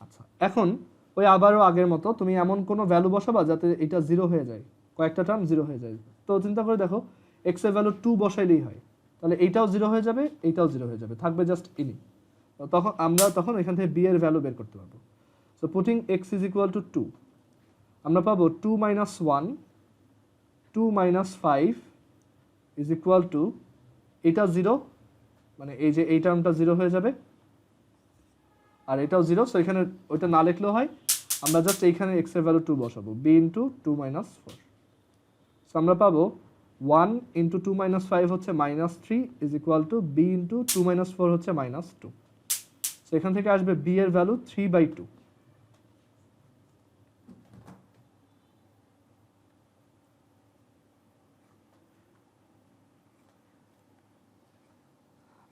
আচ্ছা, এখন ওই আবারও আগের মতো তুমি এমন কোনো ভ্যালু বসাবা যাতে এটা 0 হয়ে যায়, কয়েকটা টার্ম 0 হয়ে যায়। তো চিন্তা করে দেখো এক্স এর ভ্যালু 2 বসাইলেই হয়, তাহলে এইটাও 0 হয়ে যাবে, এইটাও 0 হয়ে যাবে, থাকবে জাস্ট ইনি। তখন আমরা এখান থেকে বি এর ভ্যালু বের করতে পারবো। So putting x is equal two 2, আমরা পাবো 2 minus 1, 2 minus 5 is equal two, এটা 0, মানে এই যে এই টার্মটা 0 হয়ে যাবে, আর এটাও 0। সো এখানে ওইটা না লিখলেও হয়, আমরা জাস্ট এইখানে এক্স এর ভ্যালু 2 বসাবো, বি ইন্টু 2 মাইনাস 4। সো আমরা পাবো 1 ইন্টু 2 মাইনাস 5 হচ্ছে minus 3 is equal to b into 2 minus 4 হচ্ছে মাইনাস 2। সো এখান থেকে আসবে বি এর ভ্যালু 3/2।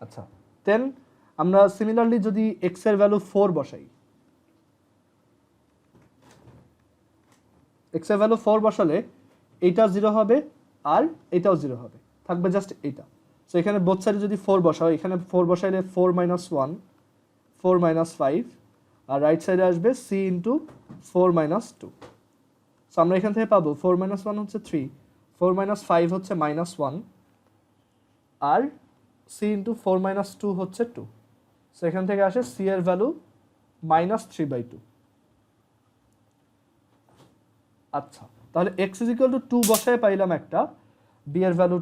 আচ্ছা, দেন আমরা সিমিলারলি যদি এক্স এর ভ্যালু 4 বসাই, এক্স এর ভ্যালু 4 বসালে এইটা 0 হবে আর এটাও 0 হবে, থাকবে জাস্ট এইটা। সো এখানে বোথ সাইডে যদি 4 বসাও, এখানে 4 বসাইলে 4 মাইনাস 1, 4 মাইনাস 5, আর রাইট সাইডে আসবে সি ইন্টু 4 মাইনাস 2। সো আমরা এখান থেকে পাবো 4 মাইনাস 1 হচ্ছে 3, 4 মাইনাস 5 হচ্ছে মাইনাস 1, আর সি ইন্টু 4 মাইনাস 2 হচ্ছে 2। সো এখান থেকে আসে সি এর ভ্যালু মাইনাস 3/2। আচ্ছা, তাহলে এক্স ইজ ইকুয়াল টু 2 বসায় পাইলাম একটা, বি এর ভ্যালু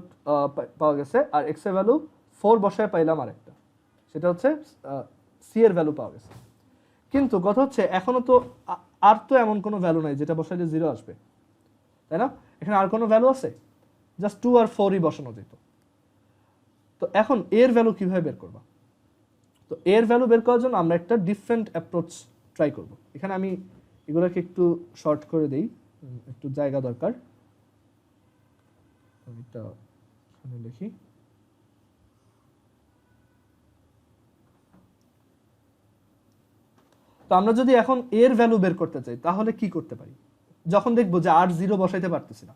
পাওয়া গেছে, আর এক্স এর ভ্যালু 4 বসায় পাইলাম আরেকটা, সেটা হচ্ছে সি এর ভ্যালু পাওয়া গেছে। কিন্তু কথা হচ্ছে এখনো তো আর তো এমন কোনো ভ্যালু নাই যেটা বসাইলে 0 আসবে, তাই না? এখানে আর কোনো ভ্যালু আছে? জাস্ট 2 আর 4ই বসানো যেত। তো এখন এর ভ্যালু কিভাবে বের করবা? তো এর ভ্যালু বের করার জন্য আমরা একটা ডিফারেন্ট অ্যাপ্রোচ ট্রাই করব। এখানে আমি এগুলোকে একটু শর্ট করে দেই, একটু জায়গা দরকার, এটা এখানে লিখি। তো আমরা যদি এখন এর ভ্যালু বের করতে চাই তাহলে কি করতে পারি? যখন দেখবো যে আর 0 বসাইতে পারতেছি না,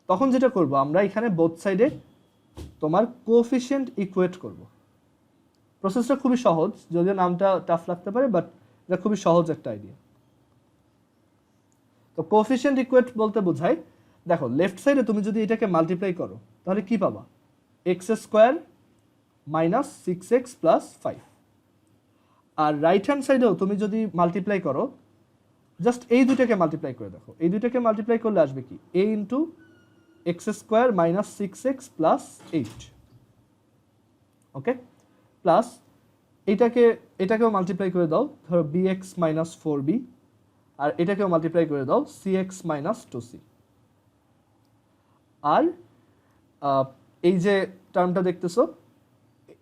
তখন যেটা করব আমরা এখানে বোথ সাইডে তোমার কোএফিশিয়েন্ট ইকুয়েট করব। প্রসেসটা খুবই সহজ, যদিও নামটা টাফ লাগতে পারে, বাট এটা খুবই সহজ একটা আইডিয়া। তো কোএফিশিয়েন্ট ইকুয়েট বলতে বোঝায়, দেখো লেফট সাইডে তুমি যদি এটাকে মাল্টিপ্লাই করো তাহলে কি পাবা? X square minus 6x plus 5। আর রাইট হ্যান্ড সাইডেও তুমি যদি মাল্টিপ্লাই করো, জাস্ট এই দুটাকে মাল্টিপ্লাই করে দেখো, এই দুটাকে মাল্টিপ্লাই করলে আসবে কি? a into x square minus 6x plus 8। Okay, plus এটাকেও মাল্টিপ্লাই করে দাও, ধরো bx মাইনাস 4b, আর এটাকেও মাল্টিপ্লাই করে দাও cx মাইনাস 2c। আর এই যে টার্মটা দেখতেছো,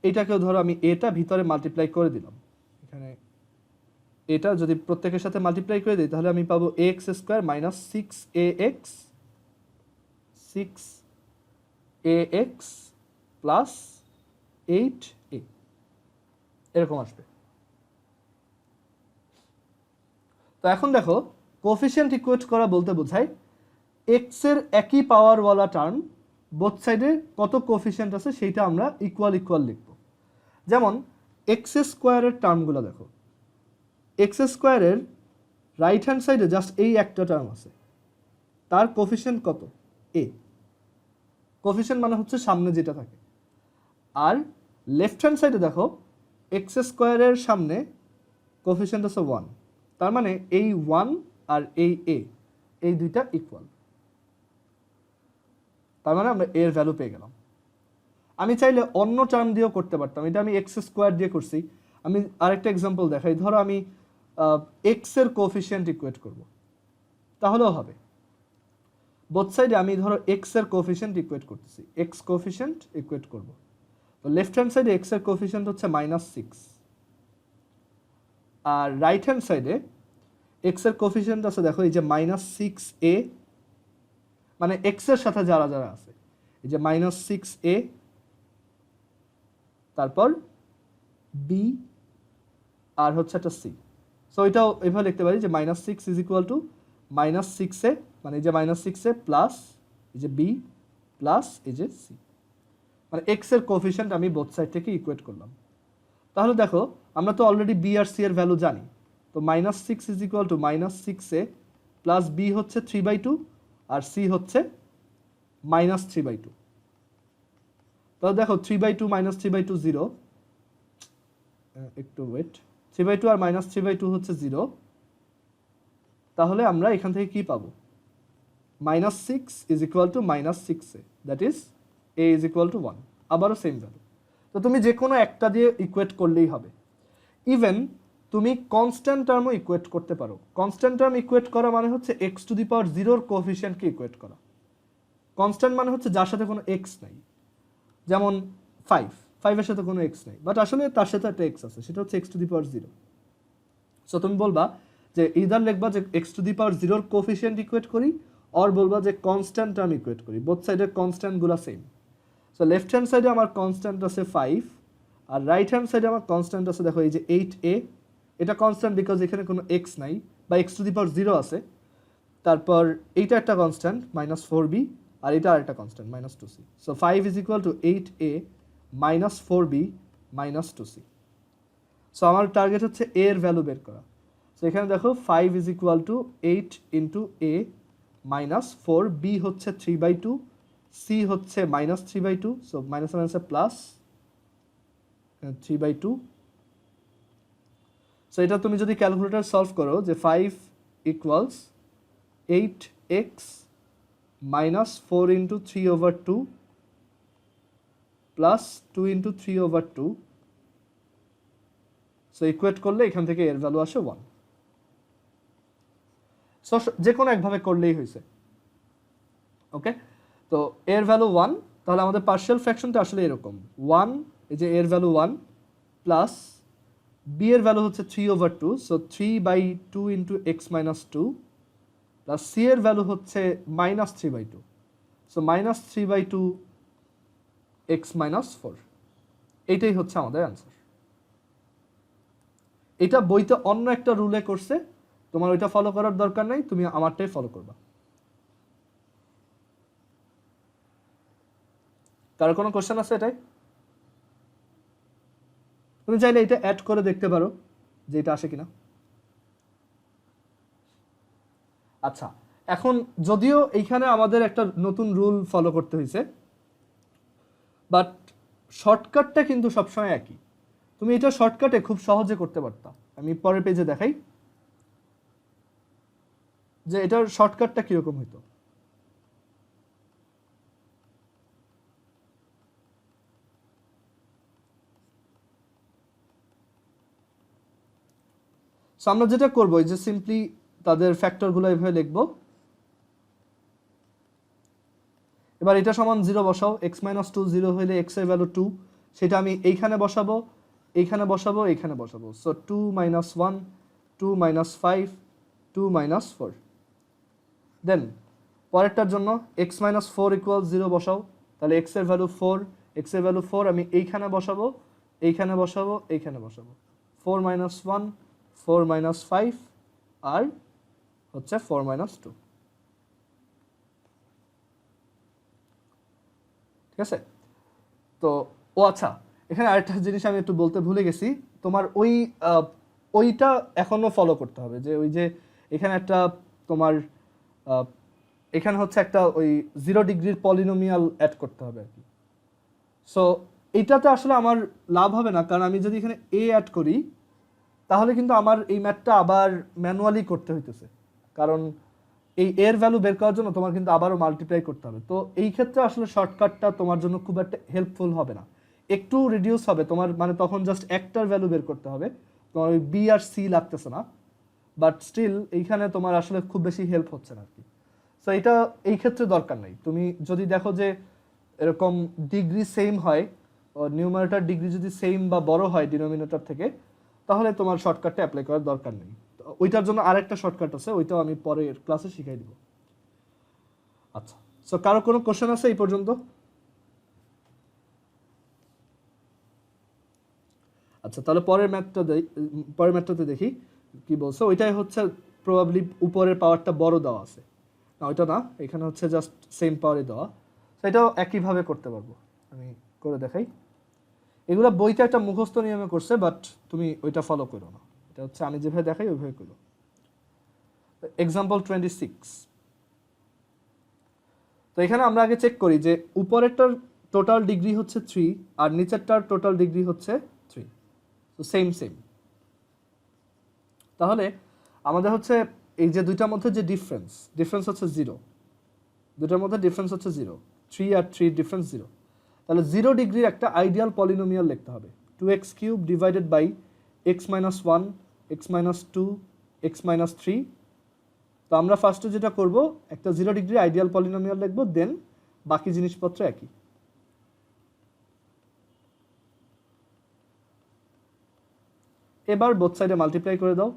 এটাকেও ধরো আমি এটা ভিতরে মাল্টিপ্লাই করে দিলাম, এখানে এটা যদি প্রত্যেকের সাথে মাল্টিপ্লাই করে দিই তাহলে আমি পাবো ax square minus 6ax plus 8a এরকম আসবে। তো এখন দেখো কোফিশিয়েন্ট ইকুয়েট করা বলতে বোঝায় এক্স এর একই পাওয়ারওয়ালা টার্ম বোথ সাইডে কত কোফিশিয়েন্ট আছে সেইটা আমরা ইকুয়াল ইকুয়াল লিখব। যেমন এক্স স্কোয়ারের টার্মগুলো দেখো, এক্স স্কোয়ারের রাইট হ্যান্ড সাইডে জাস্ট এই একটা টার্ম আছে, তার কোফিশিয়েন্ট কত? এ। কোফিশিয়েন্ট মানে হচ্ছে সামনে যেটা থাকে। আর লেফট হ্যান্ড সাইডে দেখো এক্স স্কোয়ারের সামনে কোফিশিয়েন্ট আছে 1, তার মানে এই 1 আর এই এ এই দুইটা ইকুয়াল, তার মানে আমরা এর ভ্যালু পেয়ে গেলাম। আমি চাইলে অন্য টার্ম দিয়েও করতে পারতাম, এটা আমি এক্স স্কোয়ার দিয়ে করছি। আমি আরেকটা এক্সাম্পল দেখাই, ধরো আমি এক্স এর কোফিশিয়েন্ট ইকুয়েট করব, তাহলেও হবে। বোথ সাইডে আমি ধরো এক্স এর কোফিশিয়েন্ট ইকুয়েট করতেছি, এক্স কোফিশিয়েন্ট ইকুয়েট করব। তো লেফট হ্যান্ড সাইডে এক্স এর কোফিশিয়েন্ট হচ্ছে -6, আর রাইট হ্যান্ড সাইডে এক্স এর কোফিশিয়েন্ট আছে দেখো এই যে -6a, মানে এক্স এর সাথে যারা যারা আছে এই যে -6a, তারপর বি আর হচ্ছে একটা সি। সো এটাও এভাবে লিখতে পারি যে -6 ইজ ইকুয়াল টু -6a, মানে এই যে -6a প্লাস এই যে বি প্লাস এই যে সি, মানে এক্স এর কোফিশিয়েন্ট আমি বোথ সাইড থেকে ইকুয়েট করলাম। তাহলে দেখো আমরা তো অলরেডি বি আর সি এর ভ্যালু জানি, তো -6 is equal to -6a plus b হচ্ছে 3/2 আর সি হচ্ছে -3/2। তাহলে দেখো 3/2 -3/2 0, একটু ওয়েট, 3/2 আর -3/2 হচ্ছে 0, তাহলে আমরা এখান থেকে কি পাবো? -6 is equal to -6a, that is a is equal two 1, আবারও সেম ভ্যালু। তো তুমি যে কোনো একটা দিয়ে ইকুয়েট করলেই হবে। ইভেন তুমি কনস্ট্যান্ট টার্মও ইকুয়েট করতে পারো। কনস্ট্যান্ট টার্ম ইকুয়েট করা মানে হচ্ছে x⁴ কোএফিসিয়েন্টকে ইকুয়েট করা। কনস্ট্যান্ট মানে হচ্ছে যার সাথে কোনো এক্স নাই, যেমন 5 এর সাথে কোনো এক্স নাই, বাট আসলে তার সাথে একটা এক্স আছে, সেটা হচ্ছে x⁴। সো তুমি বলবা যে ইদার লিখবা যে x⁴ কোএফিসিয়েন্ট ইকুয়েট করি, অর বলবা যে কনস্ট্যান্ট টার্ম ইকুয়েট করি, বোথ সাইডের কনস্ট্যান্টগুলো সেম। সো লেফট হ্যান্ড সাইডে আমার কনস্ট্যান্ট আছে 5, আর রাইট হ্যান্ড সাইডে আমার কনস্ট্যান্ট আছে দেখো এই যে 8a, এটা কনস্ট্যান্ট বিকজ এখানে কোনো এক্স নাই বা x⁴ আছে। তারপর এইটা একটা কনস্ট্যান্ট -4b, আর এটা আরেকটা constant -2c। So 5 is equal two 8a -4b -2c। So আমার টার্গেট হচ্ছে a এর ভ্যালু বের করা। সো এখানে দেখো 5 is equal two 8 into a -4, b হচ্ছে 3/2, c হচ্ছে -3/2, সো মাইনাস মাইনাসে প্লাস 3/2। সো এটা তুমি যদি ক্যালকুলেটর সলভ করো যে 5 equals 8x -4 into 3/2 plus 2 into 3/2, so equate করলে এখান থেকে এর ভ্যালু আসে 1। সো যে কোনো একভাবে করলেই হয়েছে। ওকে, তো এর ভ্যালু 1, তাহলে আমাদের পার্শিয়াল ফ্র্যাকশনটা আসলে এরকম 1, এই যে এর ভ্যালু 1 প্লাস বি এর ভ্যালু হচ্ছে 3/2, so 3/2 into x -2 plus c এর ভ্যালু হচ্ছে -3/2, সো -3/2 x -4। এইটাই হচ্ছে আমাদের অ্যান্সার। এটা বইতে অন্য একটা রুলে করছে, তোমার ওইটা ফলো করার দরকার নাই, তুমি আমারটাই ফলো করবা। কারো কোনো কোশ্চেন আছে এটাই? তুমি চাইলে এটা অ্যাড করে দেখতে পারো যে এটা আসে কিনা। আচ্ছা, এখন যদিও এইখানে আমাদের একটা নতুন রুল ফলো করতে হয়েছে, বাট শর্টকাটটা কিন্তু সবসময় একই। তুমি এটা শর্টকাটে খুব সহজে করতে পারতা। আমি পরের পেজে দেখাই যে এটার শর্টকাটটা কিরকম হইতো। সো আমরা যেটা করবো এই যে সিম্পলি তাদের ফ্যাক্টরগুলো এইভাবে লিখবো। এবার এটা সমান 0 বসাও, x -2 0 হইলে x এর ভ্যালু 2, সেটা আমি এইখানে বসাবো, এইখানে বসাবো, এইখানে বসাবো। সো 2 - 1 2 - 5 2 - 4। দেন পরেরটার জন্য x -4 = 0 বসাও, তাহলে x এর ভ্যালু 4, x এর ভ্যালু 4 আমি এইখানে বসাবো, এইখানে বসাবো, এইখানে বসাবো। 4 - 1 4 - 5 আর হচ্ছে 4 - 2। ঠিক আছে? তো ও আচ্ছা, এখানে আরেকটা জিনিস আমি একটু বলতে ভুলে গেছি। তোমার ওইটা এখনো ফলো করতে হবে, যে ওই যে এখানে একটা তোমার এখানে হচ্ছে একটা ওই 0 ডিগ্রির পলিনোমিয়াল অ্যাড করতে হবে আর কি। সো এইটাতে আসলে আমার লাভ হবে না, কারণ আমি যদি এখানে এ অ্যাড করি তাহলে কিন্তু আমার এই ম্যাথটা আবার ম্যানুয়ালি করতে হইতেছে, কারণ এই এর ভ্যালু বের করার জন্য তোমার কিন্তু আবারও মাল্টিপ্লাই করতে হবে। তো এই ক্ষেত্রে আসলে শর্টকাটটা তোমার জন্য খুব একটা হেল্পফুল হবে না, একটু রিডিউস হবে তোমার, মানে তখন জাস্ট একটার ভ্যালু বের করতে হবে, তোমার ওই বি আর সি লাগতেছে না, বাট স্টিল এইখানে তোমার আসলে খুব বেশি হেল্প হচ্ছে না আর কি। সো এটা এই ক্ষেত্রে দরকার নেই। তুমি যদি দেখো যে এরকম ডিগ্রি সেম হয়, নিউমারেটর ডিগ্রি যদি সেম বা বড় হয় ডিনোমিনেটর থেকে, তাহলে তোমার শর্টকাটটা অ্যাপ্লাই করার দরকার নেই। ওইটার জন্য আরেকটা শর্টকাট আছে, ওইটাও আমি পরের ক্লাসে শিখাই দিব। আচ্ছা, সো কারো কোনো কোশ্চেন আছে এই পর্যন্ত? আচ্ছা, তাহলে পরের ম্যাথটাতে দেখি কি বলছে। ওইটাই হচ্ছে প্রবাবলি উপরের পাওয়ারটা বড় দেওয়া আছে না, ওইটা না, এখানে হচ্ছে জাস্ট সেম পাওয়ারে দেওয়া। এটাও একইভাবে করতে পারবো, আমি করে দেখাই। এগুলো বইতে একটা মুখস্থ নিয়মে করছে, বাট তুমি ওইটা ফলো করো না, এটা হচ্ছে আমি যেভাবে দেখাই ওইভাবে করো। এক্সাম্পল 26। তো এখানে আমরা আগে চেক করি যে উপরেরটার টোটাল ডিগ্রি হচ্ছে 3 আর নিচেরটার টোটাল ডিগ্রি হচ্ছে 3, তো সেম সেম। তাহলে আমাদের হচ্ছে এই যে দুইটার মধ্যে যে ডিফারেন্স হচ্ছে 0, দুটার মধ্যে ডিফারেন্স হচ্ছে 0, 3 আর 3 ডিফারেন্স 0। তাহলে 0 ডিগ্রির একটা আইডিয়াল পলিনোমিয়াল লিখতে হবে, 2x³ divided by x - 1 x - 2 x - 3। তো আমরা ফার্স্টে যেটা করব, একটা 0 ডিগ্রি আইডিয়াল পলিনোমিয়াল লিখব, দেন বাকি জিনিসপত্র একই। এবার বোথ সাইডে মাল্টিপ্লাই করে দাও।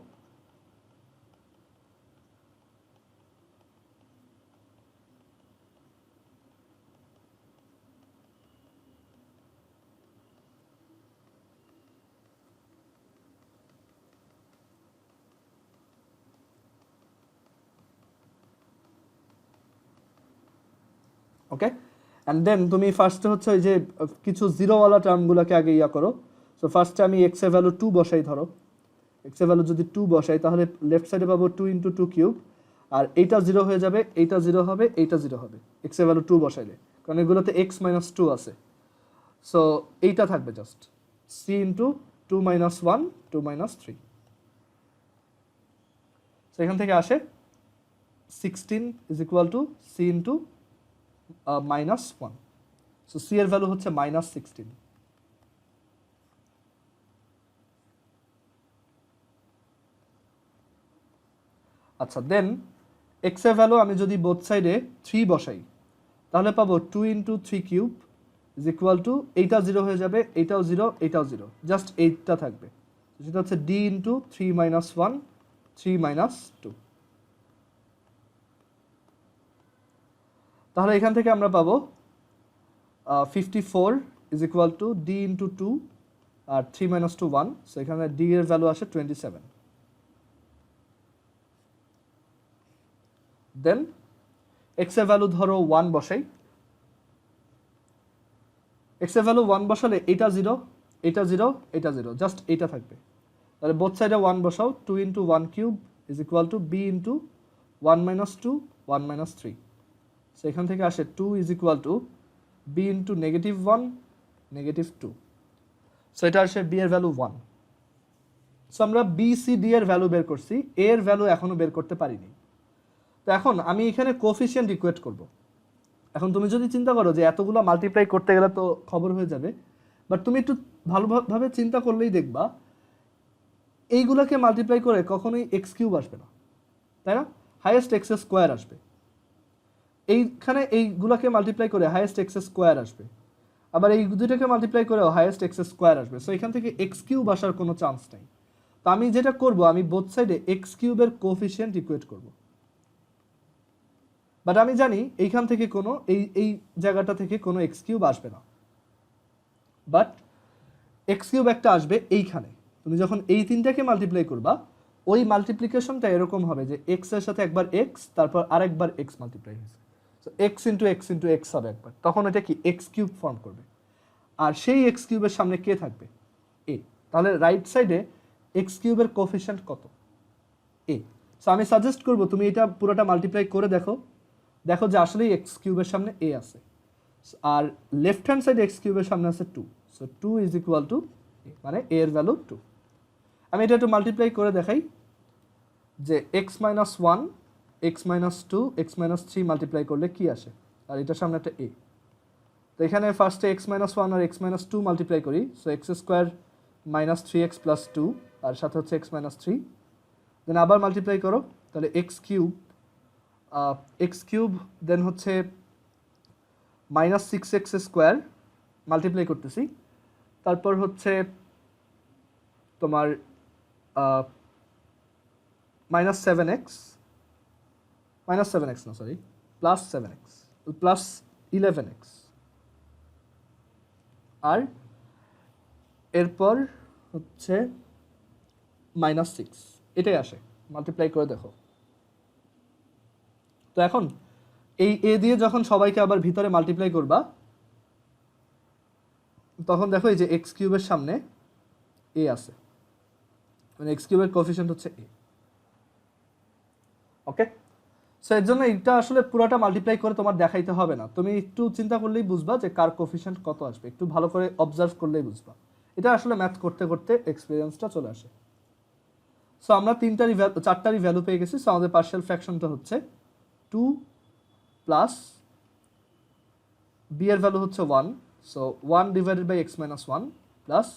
ওকে, অ্যান্ড দেন তুমি ফার্স্টে হচ্ছে ওই যে কিছু জিরোওয়ালা টার্মগুলোকে আগে ইয়া করো। সো ফার্স্টে আমি এক্স এর ভ্যালু 2 বসাই, ধরো এক্স এর ভ্যালু যদি 2 বসাই তাহলে লেফট সাইডে পাবো 2 × 2 কিউব, আর এইটা 0 হয়ে যাবে, এইটা 0 হবে, এইটা 0 হবে এক্স এর ভ্যালু 2 বসাইলে, কারণ এগুলোতে x - 2 আছে। সো এইটা থাকবে জাস্ট c × 2 - 1 2 - 3। সো এখান থেকে আসে 16 = c × -1। সো c এর ভ্যালু হচ্ছে -16। আচ্ছা, দেন x এর ভ্যালু আমি যদি বোথ সাইডে 3 বসাই তাহলে পাবো 2 × 3³ এইটা 0 হয়ে যাবে, এইটাও 0, এইটাও 0, জাস্ট এইটা থাকবে, সেটা হচ্ছে d × 3 - 1 3 - 2। তাহলে এখান থেকে আমরা পাবো 54 d × 2 আর 3 - 2 1, সো এখানে d এর ভ্যালু আসে 27। দেন x এর ভ্যালু ধরো 1 বসাই, x এর ভ্যালু 1 বসালে এটা 0, এটা 0, এটা 0, জাস্ট এইটা থাকবে। তাহলে বোথ সাইডে 1 বসাও, 2 × 1³ b × 1 - 2 1 - 3। সো এখান থেকে আসে 2 b × -1 -2। সো এটা আসে b এর ভ্যালু 1। সো আমরা b c d এর ভ্যালু বের করছি, a এর ভ্যালু এখনো বের করতে পারিনি। তো এখন আমি এখানে কোফিশিয়েন্ট ইকুয়েট করব। এখন তুমি যদি চিন্তা করো যে এতগুলো মাল্টিপ্লাই করতে গেলে তো খবর হয়ে যাবে, বাট তুমি একটু ভালোভাবে চিন্তা করলেই দেখবা এইগুলোকে মাল্টিপ্লাই করে কখনোই x³ আসবে না, তাই না? হাইয়েস্ট x² আসবে। এইখানে এইগুলোকে মাল্টিপ্লাই করে হাইয়েস্ট x² আসবে, আবার এই দুইটাকে মাল্টিপ্লাই করেও হাইয়েস্ট x² আসবে। সো এখান থেকে x³ আসার কোনো চান্স নেই। তো আমি যেটা করব, আমি বোথ সাইডে x³ এর কোফিশিয়েন্ট ইকুয়েট করব। বাট আমি জানি এইখান থেকে কোনো এই জায়গাটা থেকে কোনো x³ আসবে না, বাট এক্স কিউব একটা আসবে এইখানে, তুমি যখন এই তিনটাকে মাল্টিপ্লাই করবা ওই মাল্টিপ্লিকেশনটা এরকম হবে যে এক্স এর সাথে একবার এক্স, তারপর আরেকবার এক্স মাল্টিপ্লাই হয়েছে, so x into x into x হবে একবার, তখন এটা কি এক্স কিউব ফর্ম করবে। আর সেই এক্স কিউবের সামনে কে থাকবে? এ। তাহলে রাইট সাইডে এক্স কিউবের কোফিশিয়েন্ট কত? এ। সো আমি সাজেস্ট করবো তুমি এটা পুরোটা মাল্টিপ্লাই করে দেখো, দেখো যে আসলেই এক্স কিউবের সামনে এ আছে, আর লেফট হ্যান্ড সাইড এক্স কিউবের সামনে আছে 2, সো 2 ইজ ইকুয়াল টু মানে এ এর ভ্যালু 2। আমি এটা একটু মাল্টিপ্লাই করে দেখাই যে x minus 1 x minus 2 x minus 3 multiply করলে কি আসে, আর এটার সামনে একটা এ। তো এখানে ফার্স্টে এক্স মাইনাস 1 আর এক্স মাইনাস 2 মাল্টিপ্লাই করি, so x square minus 3x plus 2 আর সাথে হচ্ছে এক্স মাইনাস 3, দেন আবার মাল্টিপ্লাই করো, তাহলে এক্স কিউব দেন হচ্ছে মাইনাস 6x স্কোয়ার মাল্টিপ্লাই করতেছি, তারপর হচ্ছে তোমার মাইনাস 7x না sorry plus 7x plus 11x, আর এরপর হচ্ছে মাইনাস 6, এটাই আসে, মাল্টিপ্লাই করে দেখো। তো এখন এই এ দিয়ে যখন সবাইকে আবার ভিতরে মাল্টিপ্লাই করবা তখন দেখো এই যে এক্স কিউবের সামনে এ আছে, মানে এক্স কিউবের কোফিশিয়েন্ট হচ্ছে এ। ওকে, সো এর জন্য এটা আসলে পুরোটা মাল্টিপ্লাই করে তোমার দেখাইতে হবে না, তুমি একটু চিন্তা করলেই বুঝবা যে কার কোফিশিয়েন্ট কত আসবে, একটু ভালো করে অবজার্ভ করলেই বুঝবা। এটা আসলে ম্যাথ করতে করতে এক্সপিরিয়েন্সটা চলে আসে। সো আমরা চারটারই ভ্যালু পেয়ে গেছি। সো আমাদের পার্শিয়াল ফ্র্যাকশনটা হচ্ছে 2 প্লাস বি এর ভ্যালু হচ্ছে 1, so 1 divided by x minus 1 plus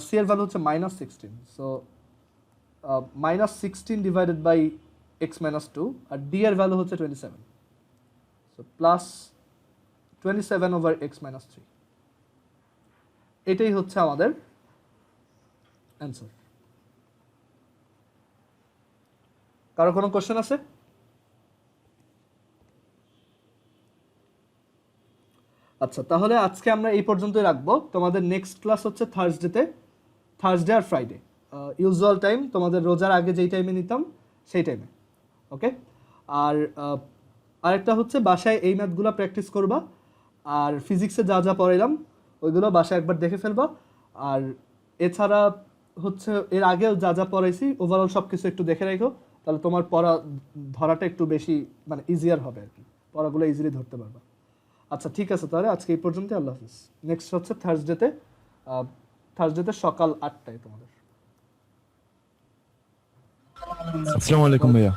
c এর ভ্যালু হচ্ছে minus 16, so minus 16 divided by x minus 2, আর ডি এর ভ্যালু হচ্ছে 27, so plus 27 over x minus 3। এটাই হচ্ছে আমাদের অ্যান্সার। কারো কোনো কোশ্চেন আছে? আচ্ছা, তাহলে আজকে আমরা এই পর্যন্তই রাখবো। তোমাদের নেক্সট ক্লাস হচ্ছে থার্সডে আর ফ্রাইডে, ইউজুয়াল টাইম তোমাদের রোজার আগে যেই টাইমে নিতাম সেই টাইমে। ওকে, আর আরেকটা হচ্ছে বাসায় এই ম্যাথগুলো প্র্যাকটিস করবা, আর ফিজিক্সে যা যা পড়াইলাম ওইগুলো বাসায় একবার দেখে ফেলবা, আর এছাড়া হচ্ছে এর আগেও যা যা পড়াইছি ওভারঅল সব কিছু একটু দেখে রাখো, তাহলে তোমার পড়া ধরাটা একটু বেশি মানে ইজিয়ার হবে আর কি, পড়াগুলো ইজিলি ধরতে পারবা। আচ্ছা ঠিক আছে, তাহলে আজকে এই পর্যন্ত, আল্লাহ হাফিজ। নেক্সট হচ্ছে থার্সডেতে সকাল 8টায় তোমাদের। আসসালামু আলাইকুম ভাইয়া।